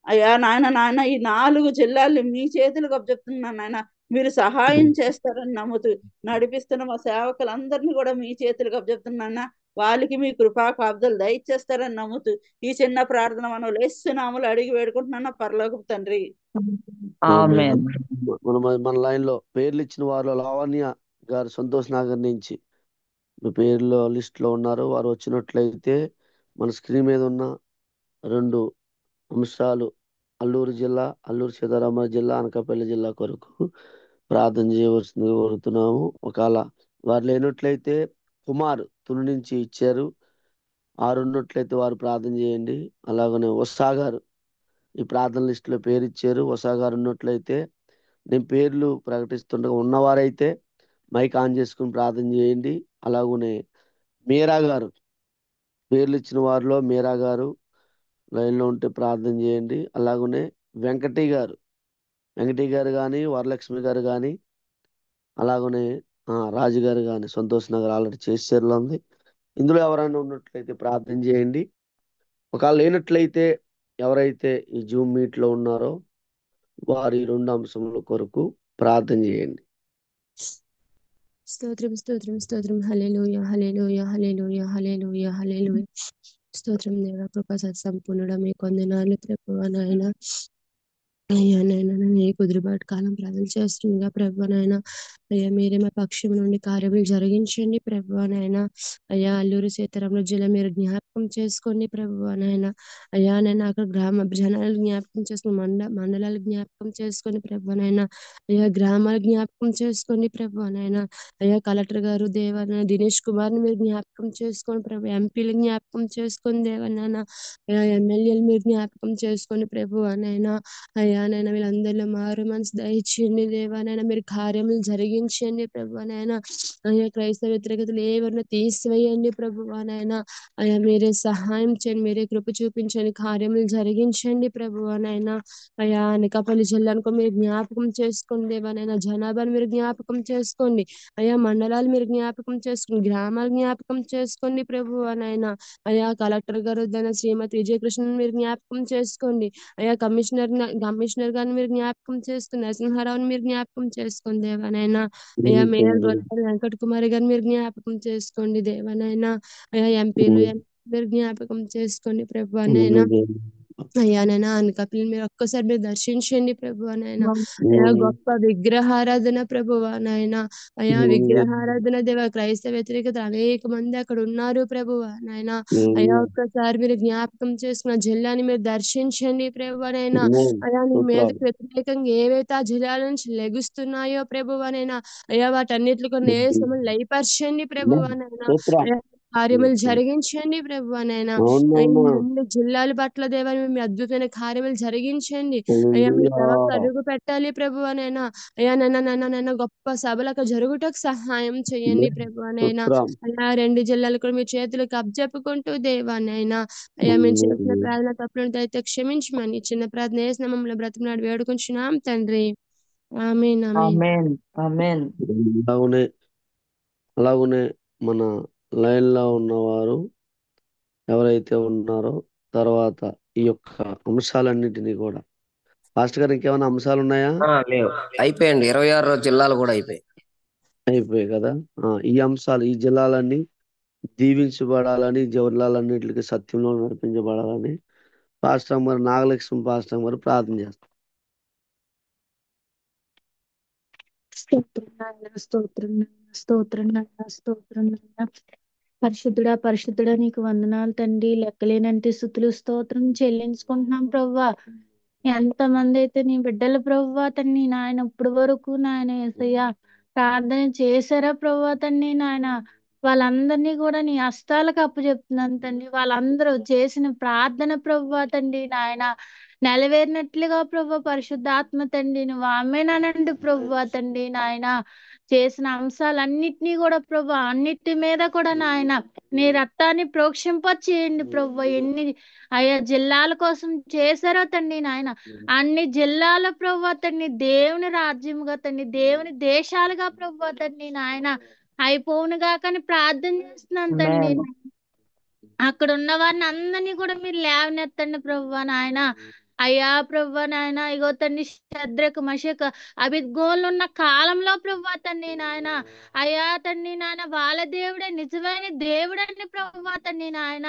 అయ్యా నాయన ఈ 4 జిల్లాలు మీ చేతులకు అప్పచెప్తున్నాను నాయన. మీరు సహాయం చేస్తారని నమ్ముతూ నడిపిస్తున్న మా సేవకులందరినీ కూడా మీ చేతులకు అప్పచెప్తున్నాను. వాళ్ళకి మీ కృపా కాపుదలు దయచేస్తారని నమ్ముతూ ఈ చిన్న ప్రార్థన మనం యేసునామములో అడిగి వేడుకుంటున్నాను పరలోకపు తండ్రి. ఆమేన్. మన లైన్ లో పేర్లు ఇచ్చిన వారిలో లావణ్య గారు సంతోష్ నగర్ నుంచి మీ పేర్లు లిస్ట్ లో ఉన్నారు. వారు వచ్చినట్లయితే మన స్క్రీన్ మీద ఉన్న 2 అంశాలు అల్లూరు జిల్లా, అల్లూరు సీతారామరాజు జిల్లా, అనకాపల్లి జిల్లా కొరకు ప్రార్థన చేయవలసిందిగా కోరుతున్నాము. ఒకవేళ వారు లేనట్లయితే కుమార్ తుని నుంచి ఇచ్చారు, వారు ఉన్నట్లయితే వారు ప్రార్థన చేయండి. అలాగనే వసా గారు ఈ ప్రార్థన లిస్ట్ లో పేరు ఇచ్చారు. వసా గారు ఉన్నట్లయితే నేను పేర్లు ప్రకటిస్తుండగా ఉన్నవారైతే మైక్ ఆన్ చేసుకుని ప్రార్థన చేయండి. అలాగనే మీరా గారు పేర్లు ఇచ్చిన వారిలో మీరా గారు లైన్లో ఉంటే ప్రార్థన చేయండి. అలాగనే వెంకటి గారు కానీ, వరలక్ష్మి గారు కానీ, అలాగనే రాజు గారు కానీ సంతోష్ నగర్ ఆల్రెడీ చేసేలో ఉంది. ఇందులో ఎవరైనా ఉన్నట్లయితే ప్రార్థన చేయండి. ఒకవేళ లేనట్లయితే ఎవరైతే ఈ జూమ్ మీట్ లో ఉన్నారో వారి 2 అంశముల కొరకు ప్రార్థన చేయండి. స్తోత్రం స్తోత్రం స్తోత్రం హల్లెలూయా హల్లెలూయా హల్లెలూయా హల్లెలూయా హల్లెలూయా. స్తోత్రం దేవా కృపా సత్ సంపూర్ణుడా మీకు వందనాలు ప్రభువా నాయన. అయ్యా నాయన నేను కుదురుబాటు కాలం ప్రార్థన చేస్తుండగా ప్రభువా నాయన అయ్యా మీరే మా పక్షం నుండి కార్యములు జరిగించండి ప్రభువా నాయన. అయ్యా అల్లూరు సీతారామరాజు జిల్లా మీరు జ్ఞాపకం చేసుకోండి ప్రభువా నాయన. అయ్యా నేను అక్కడ గ్రామ జనాలు జ్ఞాపకం చేసుకుని మండలాలు జ్ఞాపకం చేసుకొని ప్రభువా నాయన. అయ్యా గ్రామాలు జ్ఞాపకం చేసుకోండి ప్రభువా నాయన. అయ్యా కలెక్టర్ గారు దేవా నాయన దినేష్ కుమార్ని మీరు జ్ఞాపకం చేసుకోండి ప్రభు. ఎంపీలు జ్ఞాపకం చేసుకొని దేవా నాయన. అయ్యా ఎమ్మెల్యేలు మీరు జ్ఞాపకం చేసుకొని ప్రభువా నాయన. అయ్యా నాయన వీళ్ళందరిలో మారు మనసు దయచేయండి దేవా నాయన. మీరు కార్యములు జరిగించండి ప్రభువా నాయన. అయ్యా క్రైస్తవ వ్యతిరేకతలు ఏవన్నా తీసివేయండి ప్రభువా నాయన. అయ్యా మీరే సహాయం చేయండి, మీరే కృప చూపించండి, కార్యములు జరిగించండి ప్రభువా నాయన. అయ్యా అనకాపల్లి జిల్లాను మీరు జ్ఞాపకం చేసుకోండి దేవా నాయన. జనాభాను మీరు జ్ఞాపకం చేసుకోండి. అయ్యా మండలాలు మీరు జ్ఞాపకం చేసుకోండి, గ్రామాలు జ్ఞాపకం చేసుకోండి ప్రభువా నాయన. అయ్యా కలెక్టర్ గారు శ్రీమతి విజయకృష్ణన్ మీరు జ్ఞాపకం చేసుకోండి. అయ్యా కమిషనర్ గారిని మీరు జ్ఞాపకం చేసుకుని నరసింహారావుని మీరు జ్ఞాపకం చేసుకోండి దేవానైనా. అయ్యా మేయర్ వెంకట కుమారి గారిని మీరు జ్ఞాపకం చేసుకోండి దేవానైనా. అయ్యా ఎంపీలు మీరు జ్ఞాపకం చేసుకోండి ప్రభు నైనా. అయ్యా నైనా అనకాపల్లి మీరు ఒక్కసారి మీరు దర్శించండి ప్రభువా నాయన. అయ్యా గొప్ప విగ్రహారాధన ప్రభువా నాయన. అయ్యా విగ్రహారాధన దేవ క్రైస్తవ వ్యతిరేకత అనేక మంది అక్కడ ఉన్నారు ప్రభువా నాయన. అయ్యా ఒక్కసారి మీరు జ్ఞాపకం చేసుకున్న జిల్లాని మీరు దర్శించండి ప్రభువా నాయన. అయ్యా నీ మీదకి వ్యతిరేకంగా ఏవైతే ఆ జిల్లాల నుంచి లెగుస్తున్నాయో ప్రభువా నాయన, అయ్యా వాటన్నిటిని కొన్ని ఏసుమని లయపరచండి ప్రభువా నాయన. అయ్యా కార్యములు జరిగించండి ప్రభువా నాయన. రెండు జిల్లాల పట్ల దేవా మీ అద్భుతమైన కార్యములు జరిగించండి. అయ్యా మీ రాక అడుగు పెట్టాలి ప్రభువనైనా. అయ్యా నైనా గొప్ప సభలకు జరుగుటకు సహాయం చేయండి ప్రభువనైనా. అయ్యా రెండు జిల్లాలు కూడా మీ చేతులకు అప్పచెప్పుకుంటూ దేవానైనా. అయ్యా మేము చేసిన ప్రార్థన తప్పులను దయతో క్షమించమని చిన్న ప్రార్థన యేసు నామములో బ్రతిమలాడి వేడుకుంటున్నాం తండ్రి. ఆమేన్ ఆమేన్. ఆమేన్. అలాగునే మన లైన్ లో ఉన్నవారు ఎవరైతే ఉన్నారో తర్వాత ఈ యొక్క అంశాలన్నిటినీ కూడా పాస్టర్ గారు ఇంకేమైనా అంశాలు ఉన్నాయా? లేవు, అయిపోయండి. 26 జిల్లాలు కూడా అయిపోయాయి కదా. ఈ అంశాలు ఈ జిల్లాలన్నీ దీవించబడాలని, జిల్లాలన్నింటికి సత్యంలో నడిపించబడాలని పాస్టర్ గారు నాగలక్ష్మి పాస్టర్ గారు ప్రార్థన చేస్తారు. స్తోత్రం. పరిశుద్ధుడా నీకు వందనాలు తండ్రి. లెక్కలేనంటి స్తుతులు స్తోత్రం చెల్లించుకుంటున్నాం ప్రవ్వా. ఎంతమంది అయితే నీ బిడ్డలు ప్రవ్వా తండ్రి నాయన ఇప్పటి వరకు నాయన యేసయ్య ప్రార్థన చేశారా ప్రవ్వా తండ్రి నాయన, వాళ్ళందరినీ కూడా నీ హస్తాలకు అప్పచెప్తున్నాను తండ్రి. వాళ్ళందరూ చేసిన ప్రార్థన ప్రవ్వా తండ్రి నాయన నెరవేరినట్లుగా ప్రవ్వా పరిశుద్ధాత్మ తండ్రి నువ్వు ఆమేనండి ప్రవ్వా తండ్రి నాయన. చేసిన అంశాలన్నిటినీ కూడా ప్రవ్వా అన్నిటి మీద కూడా నాయన నీ రక్తాన్ని ప్రోక్షింప చేయండి ప్రవ్వా. ఎన్ని ఆయా జిల్లాల కోసం చేశారో తండ్రి నాయన అన్ని జిల్లాల ప్రవ్వా తండ్రి దేవుని రాజ్యముగా తండ్రి దేవుని దేశాలుగా ప్రవ్వా తండ్రి నాయన అయిపోనుగా కానీ ప్రార్థన చేస్తున్నాను తండ్రి. అక్కడ ఉన్న వారిని అందరినీ కూడా మీరు లేవనెత్తండి ప్రభువా నాయన. అయ్యా ప్రభువా నాయన ఇగో తండ్రి శద్రకు మషక అబేద్గోలు ఉన్న కాలంలో ప్రభువా తండ్రి నాయన, అయ్యా తండ్రి నాయన వాళ్ళ దేవుడే నిజమైన దేవుడని ప్రభువా తండ్రి నాయన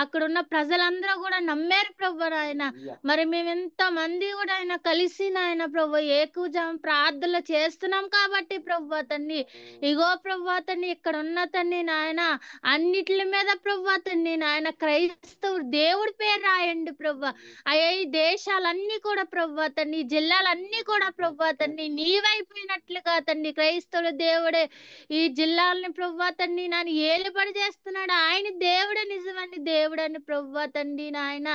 అక్కడున్న ప్రజలందరూ కూడా నమ్మారు ప్రభువా నాయన. మరి మేము ఎంత మంది కూడా ఆయన కలిసి నాయన ప్రభు ఏకూజం ప్రార్థనలు చేస్తున్నాం కాబట్టి ప్రభువా తండ్రి ఇగో ప్రభువా తండ్రి ఇక్కడ ఉన్న తండ్రి నాయన అన్నిటి మీద ప్రభువా తండ్రి నాయన క్రైస్తవుడు దేవుడి పేరు రాయండి ప్రభువా. అయ్యా ఈ దేశాలన్నీ కూడా ప్రభువా తండ్రి జిల్లాలన్నీ కూడా ప్రభువా తండ్రి నీవైపోయినట్లుగా తండ్రి క్రైస్తవుడు దేవుడే ఈ జిల్లాలని ప్రభువా తండ్రి నాయన ఏలుబడి చేస్తున్నాడు. ఆయన దేవుడే నిజమని దేవుడని ప్రభువా తండ్రి నాయన.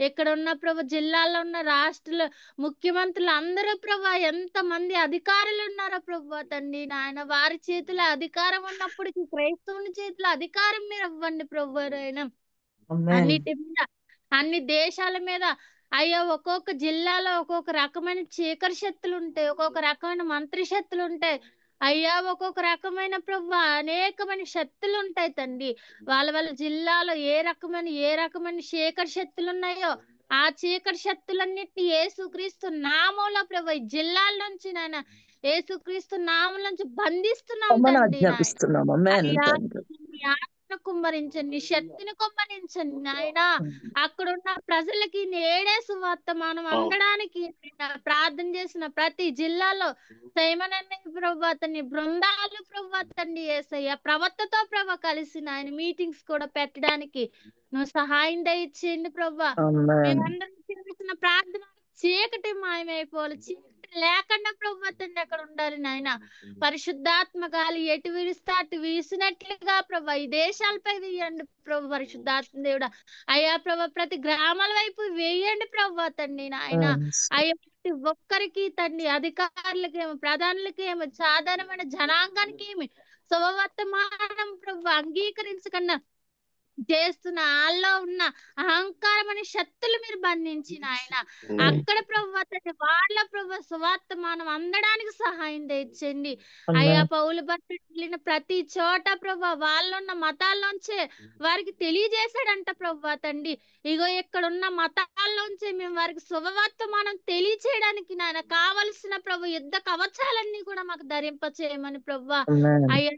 ఇక్కడ ఉన్న ప్రభు జిల్లాల్లో ఉన్న రాష్ట్రాల ముఖ్యమంత్రులు అందరూ ప్రభువా ఎంత మంది అధికారులు ఉన్నారో ప్రభువా తండ్రి నాయన వారి చేతిలో అధికారం ఉన్నప్పటికీ క్రైస్తవుని చేతిలో అధికారం మీరు ఇవ్వండి ప్రభువా నాయన. అన్నిటి మీద అన్ని దేశాల మీద అయ్యా ఒక్కొక్క జిల్లాలో ఒక్కొక్క రకమైన చీకటి శక్తులు ఉంటాయి, ఒక్కొక్క రకమైన మంత్రి శక్తులు ఉంటాయి అయ్యా, ఒక్కొక్క రకమైన ప్రభు అనేకమైన శక్తులు ఉంటాయి తండ్రి. వాళ్ళ జిల్లాలో ఏ రకమైన చీకటి శక్తులు ఉన్నాయో ఆ చీకటి శక్తులన్నిటిని యేసుక్రీస్తు నామంలో ప్రభు ఈ జిల్లాల నుంచి నాయన యేసుక్రీస్తు నామం నుంచి బంధిస్తున్నాం తండ్రి. కుమ్మరించండి, శక్తిని కుమ్మరించండి నాయన. అక్కడున్న ప్రజలకి నేడే సువార్త మనం అందడానికి ప్రార్థన చేసిన ప్రతి జిల్లాలో సైమనన్న ప్రభాతని బృందాలు ప్రభాతండి యేసయ్య ప్రవక్తతో ప్రభ కలిసి నాయన మీటింగ్స్ కూడా పెట్టడానికి నువ్వు సహాయం దయచేయండి ప్రభా. మేమందరం చేసిన ప్రార్థన చీకటి మాయమైపోవాలి, చీకటి లేకుండా ప్రభుత్వం అక్కడ ఉండాలి నాయన. పరిశుద్ధాత్మ గాలి ఎటు వీరిస్తే అటు వీసినట్లుగా ప్రభా ఈ దేశాలపై వేయండి ప్రభు పరిశుద్ధాత్మ దేవుడా. అయ్యా ప్రభా ప్రతి గ్రామాల వైపు వేయండి ప్రభా తండ్రి నాయన. అయ్యా ప్రతి ఒక్కరికి తండ్రి అధికారులకి ఏమో ప్రధానులకి ఏమో సాధారణమైన జనాంగానికి ఏమి శుభవర్తమానం ప్రభు అంగీకరించకన్నా చేస్తున్న వాళ్ళలో ఉన్న అహంకారం అనే శక్తులు మీరు బంధించిన ఆయన అక్కడ ప్రభు వాళ్ళ ప్రభు సువార్తమానం అందడానికి సహాయం తెచ్చండి అయ్యా. పౌలు భర్త వెళ్ళిన ప్రతి చోట ప్రభు వాళ్ళున్న మతాల్లోంచే వారికి తెలియజేశాడంట ప్రభు తండ్రి. ఇగో ఇక్కడ ఉన్న మతాల్లోంచే మేము వారికి శుభవర్తమానం తెలియచేయడానికి నాయన కావలసిన ప్రభు యుద్ధ కవచాలన్నీ కూడా మాకు ధరింప చేయమని ప్రభు. అయ్యా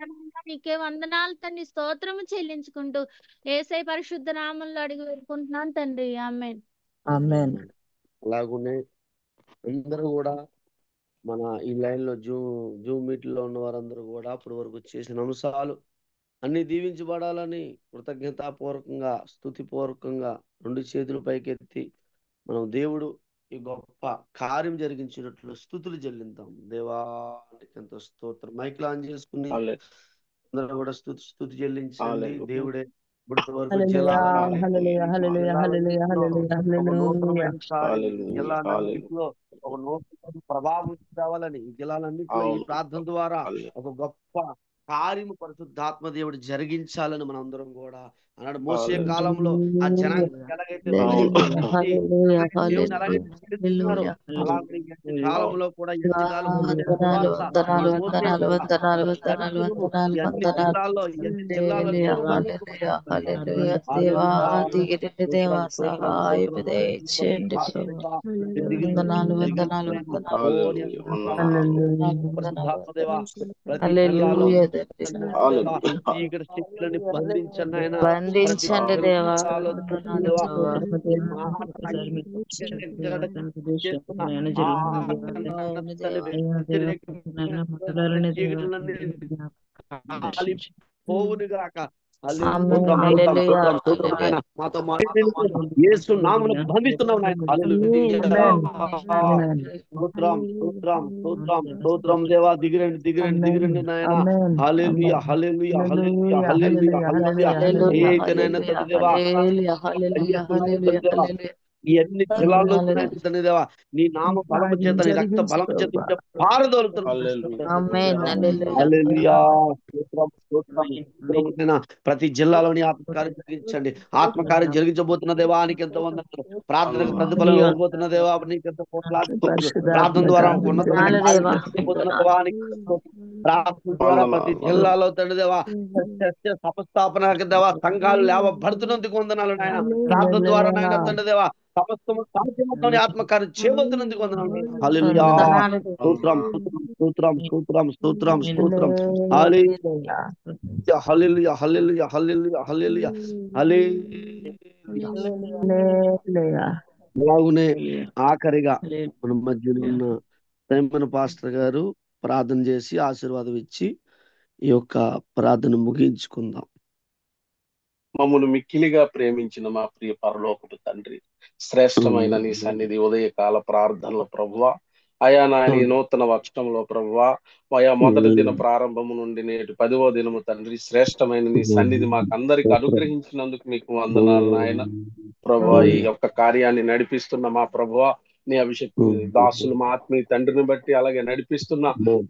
నీకే వందనాలు తండ్రి స్తోత్రము చెల్లించుకుంటూ యేసయ్య పరిశుద్ధ నామంలో అడిగి వేడుకుంటున్నాను తండ్రి. ఆమేన్. ఆమేన్. అలాగునే అందరూ కూడా మన ఈ లైన్ లో జూమ్ మీట్ లో ఉన్న వారందరూ కూడా ఇప్పటి వరకు చేసిన అంశాలు అన్ని దీవించబడాలని కృతజ్ఞతాపూర్వకంగా స్తుతిపూర్వకంగా 2 చేతులు పైకెత్తి మనం దేవుడు ఈ గొప్ప కార్యం జరిగించినట్లు స్తుతులు చెల్లిద్దాం. దేవానికి ఎంతో స్తోత్రం. మైక్ ఆన్ చేసుకుని అందరూ కూడా స్తుతి చెల్లించండి. దేవుడే ఇప్పటి వరకు హల్లెలూయా హల్లెలూయా హల్లెలూయా హల్లెలూయా హల్లెలూయా ఒక నూతనమైన హల్లెలూయా. కార్యం ఈ జిల్లాలన్నింటిలో ఒక నూతన ప్రభావం రావాలని ఈ జిల్లాలన్నింటిలో ఈ ప్రార్థన ద్వారా ఒక గొప్ప కార్యము పరిశుద్ధాత్మ దేవుడు జరిగించాలని మనం అందరం కూడా అన్నాడు. మోసే కాలంలో ఆ జనానికి ఎలాగైతే హల్లెలూయా దేవుని ఎలాగైతే పిలుస్తున్నారో అలాగే ఈ కాలంలో కూడా ఈ అన్ని జిల్లాల్లో ఎన్ని జిల్లాలలో ప్రతి జిల్లాలో చీకటి శక్తులని బంధించండి ఆయన. బంధించండి దేవా. పోవును గాక. యేసు నామమున బంధిస్తున్నాం నాయన. స్తోత్రం దేవా. దిగిరండి నాయన. హల్లెలూయా హల్లెలూయా హల్లెలూయా హల్లెలూయా హల్లెలూయా. ఏకనైన తండ్రి దేవా, ఈ అన్ని జిల్లాల్లో తండ్రి దేవా నీ నామ బలము చేత నీ రక్త బలము చేత ప్రతి జిల్లాలోని ఆత్మకార్యం జరిగించండి. ఆత్మకార్యం జరిగించబోతున్న దేవానికి ఎంతో వందనాలు. ప్రార్థనకు ప్రతిఫలం ఇవ్వబోతున్న దేవా నీకు ఎంతో ప్రార్థన ద్వారా ఉన్నతమైన కార్యం దేవానికి ప్రార్థన ద్వారా ప్రతి జిల్లాలో తండ్రి దేవా సంస్థాపన దేవా సంఘాలు లేవబడుతున్నందుకు వందనాలు నాయన. ప్రార్థన ద్వారా నాయన తండ్రి దేవా సమస్తము సాధ్యమవుతామని ఆత్మకార్యం చేయబోతున్నందుకు వందనాలు. హల్లెలూయా. స్తోత్రం స్తోత్రం స్తోత్రం స్తోత్రం స్తోత్రం. హల్లెలూయా హల్లెలూయా హల్లెలూయా హల్లెలూయా హల్లెలూయా హల్లెలూయా. అలాగునే ఆఖరిగా మన మధ్యలో ఉన్న సైమన్ పాస్టర్ గారు ప్రార్థన చేసి ఆశీర్వాదం ఇచ్చి ఈ యొక్క ప్రార్థన ముగించుకుందాం. మమ్మల్ని మిక్కిలిగా ప్రేమించిన మా ప్రియ పరలోకపు తండ్రి, శ్రేష్టమైన నీ సన్నిధి ఉదయకాల ప్రార్థనలో ప్రభువా, అయా నాయన ఈ నూతన వర్షంలో ప్రభువా, అయా మొదటి దిన ప్రారంభము నుండి నేటి 10వ దినము తండ్రి, శ్రేష్టమైన నీ సన్నిధి మాకు అందరికి అనుగ్రహించినందుకు మీకు వందనాలు నాయన. ప్రభువా ఈ యొక్క కార్యాన్ని నడిపిస్తున్న మా ప్రభువా నీ అభిషేక్ దాసులు మా ఆత్మీయ తండ్రిని బట్టి, అలాగే నడిపిస్తున్న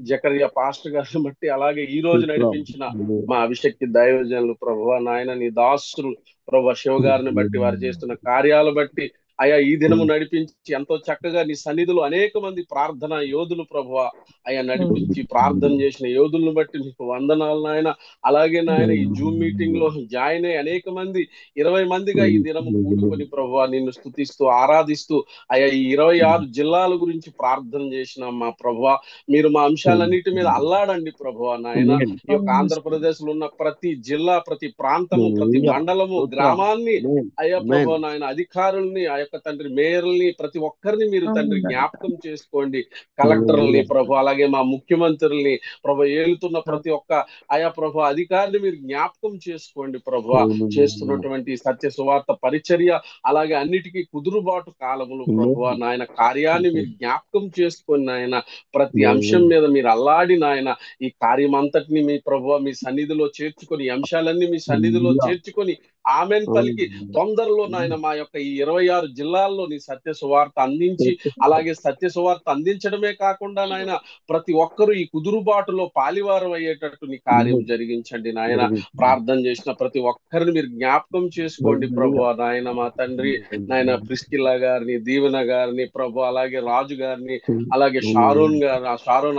జకరియా పాస్టర్ గారిని బట్టి, అలాగే ఈ రోజు నడిపించిన మా అభిషేక్ దైవజనులు ప్రభువా నాయన నీ దాసులు ప్రభువా శివ గారిని బట్టి, వారు చేస్తున్న కార్యాలు బట్టి అయా ఈ దినము నడిపించి ఎంతో చక్కగా నీ సన్నిధిలో అనేక మంది ప్రార్థన యోధులు ప్రభువా అయా నడిపించి ప్రార్థన చేసిన యోధులను బట్టి నీకు వందనాలు నాయన. అలాగే నాయన ఈ జూమ్ మీటింగ్ లో జాయిన్ అయ్యి అనేక మంది 20 మందిగా ఈ దినము కూడుకొని ప్రభువా నిన్ను స్తుతిస్తూ ఆరాధిస్తూ అయా ఈ 26 జిల్లాల గురించి ప్రార్థన చేసిన మా ప్రభువా మీరు మా అంశాలన్నిటి మీద అల్లాడండి ప్రభువా నాయన. ఈ యొక్క ఆంధ్రప్రదేశ్ లో ఉన్న ప్రతి జిల్లా, ప్రతి ప్రాంతము, ప్రతి మండలము, గ్రామాన్ని అయ్యా ప్రభువా నాయన అధికారుల్ని, ఆ యొక్క తండ్రి మేయర్ని, ప్రతి ఒక్కరిని మీరు తండ్రి జ్ఞాపకం చేసుకోండి. కలెక్టర్లని ప్రభు, అలాగే మా ముఖ్యమంత్రుల్ని ప్రభు, ఏలుతున్న ప్రతి ఒక్క ఆయా ప్రభు అధికారిని మీరు జ్ఞాపకం చేసుకోండి ప్రభు. చేస్తున్నటువంటి సత్య సువార్త పరిచర్య, అలాగే అన్నిటికీ కుదురుబాటు కాలములు ప్రభు నాయన కార్యాన్ని మీరు జ్ఞాపకం చేసుకొని నాయన ప్రతి అంశం మీద మీరు అల్లాడి నాయన ఈ కార్యం అంతటిని మీ ప్రభు మీ సన్నిధిలో చేర్చుకొని, ఈ అంశాలన్నీ మీ సన్నిధిలో చేర్చుకొని ఆమెన్ పలికి తొందరలో నాయన మా యొక్క ఈ 26 జిల్లాల్లో నీ సత్య సువార్త అందించి, అలాగే సత్య సువార్త అందించడమే కాకుండా నాయన ప్రతి ఒక్కరూ ఈ కుదురుబాటులో పాలివారం అయ్యేటట్టు నీ కార్యం జరిగించండి నాయన. ప్రార్థన చేసిన ప్రతి ఒక్కరిని మీరు జ్ఞాపకం చేసుకోండి ప్రభు నాయన. మా తండ్రి నాయన ప్రిస్కిల్లా గారిని, దీవెన గారిని ప్రభు, అలాగే రాజు గారిని, అలాగే షారోన్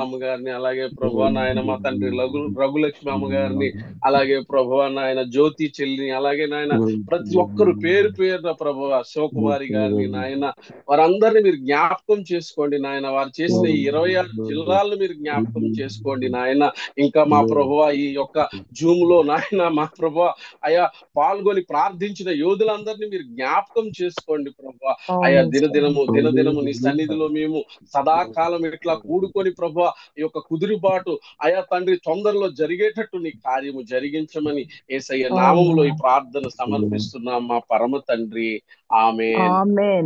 అమ్మ గారిని, అలాగే ప్రభు నాయన మా తండ్రి రఘులక్ష్మి అమ్మ గారిని, అలాగే ప్రభు నాయన జ్యోతి చెల్లిని, అలాగే నాయన నాయన ప్రతి ఒక్కరు పేరు పేరున ప్రభు శివకుమారి గారిని నాయన వారందరినీ మీరు జ్ఞాపకం చేసుకోండి నాయన. వారు చేసిన ఈ 26 జిల్లాలను మీరు జ్ఞాపకం చేసుకోండి నాయన. ఇంకా మా ప్రభువా ఈ యొక్క జూమ్ లో నాయన మా ప్రభువా అయా పాల్గొని ప్రార్థించిన యోధులందరినీ మీరు జ్ఞాపకం చేసుకోండి ప్రభువా. అయా దినదినము నీ సన్నిధిలో మేము సదాకాలం ఇట్లా కూడుకొని ప్రభువా ఈ యొక్క కుదురుబాటు అయా తండ్రి తొందరలో జరిగేటట్టు నీ కార్యము జరిగించమని యేసయ్య నామములో ఈ ప్రార్థన సమర్పిస్తున్నాం మా పరమ తండ్రి. ఆమేన్.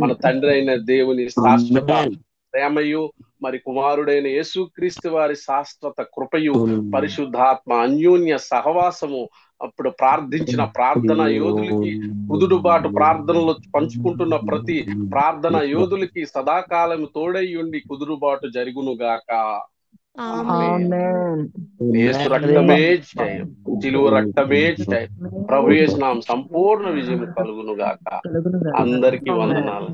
మన తండ్రి అయిన దేవుని శాశ్వత ప్రేమయు మరి కుమారుడైన యేసుక్రీస్తు వారి శాశ్వత కృపయు పరిశుద్ధాత్మ అన్యోన్య సహవాసము అప్పుడు ప్రార్థించిన ప్రార్థన యోధులకి కుదురుబాటు ప్రార్థనలు పంచుకుంటున్న ప్రతి ప్రార్థన యోధులకి సదాకాలం తోడై ఉండి కుదురుబాటు జరుగునుగాక. యేసు రక్తమే జయం, సిలువ రక్తమే జయం, ప్రభు యేసు నామమున సంపూర్ణ విజయం కలుగునుగాక. అందరికీ వందనాలు.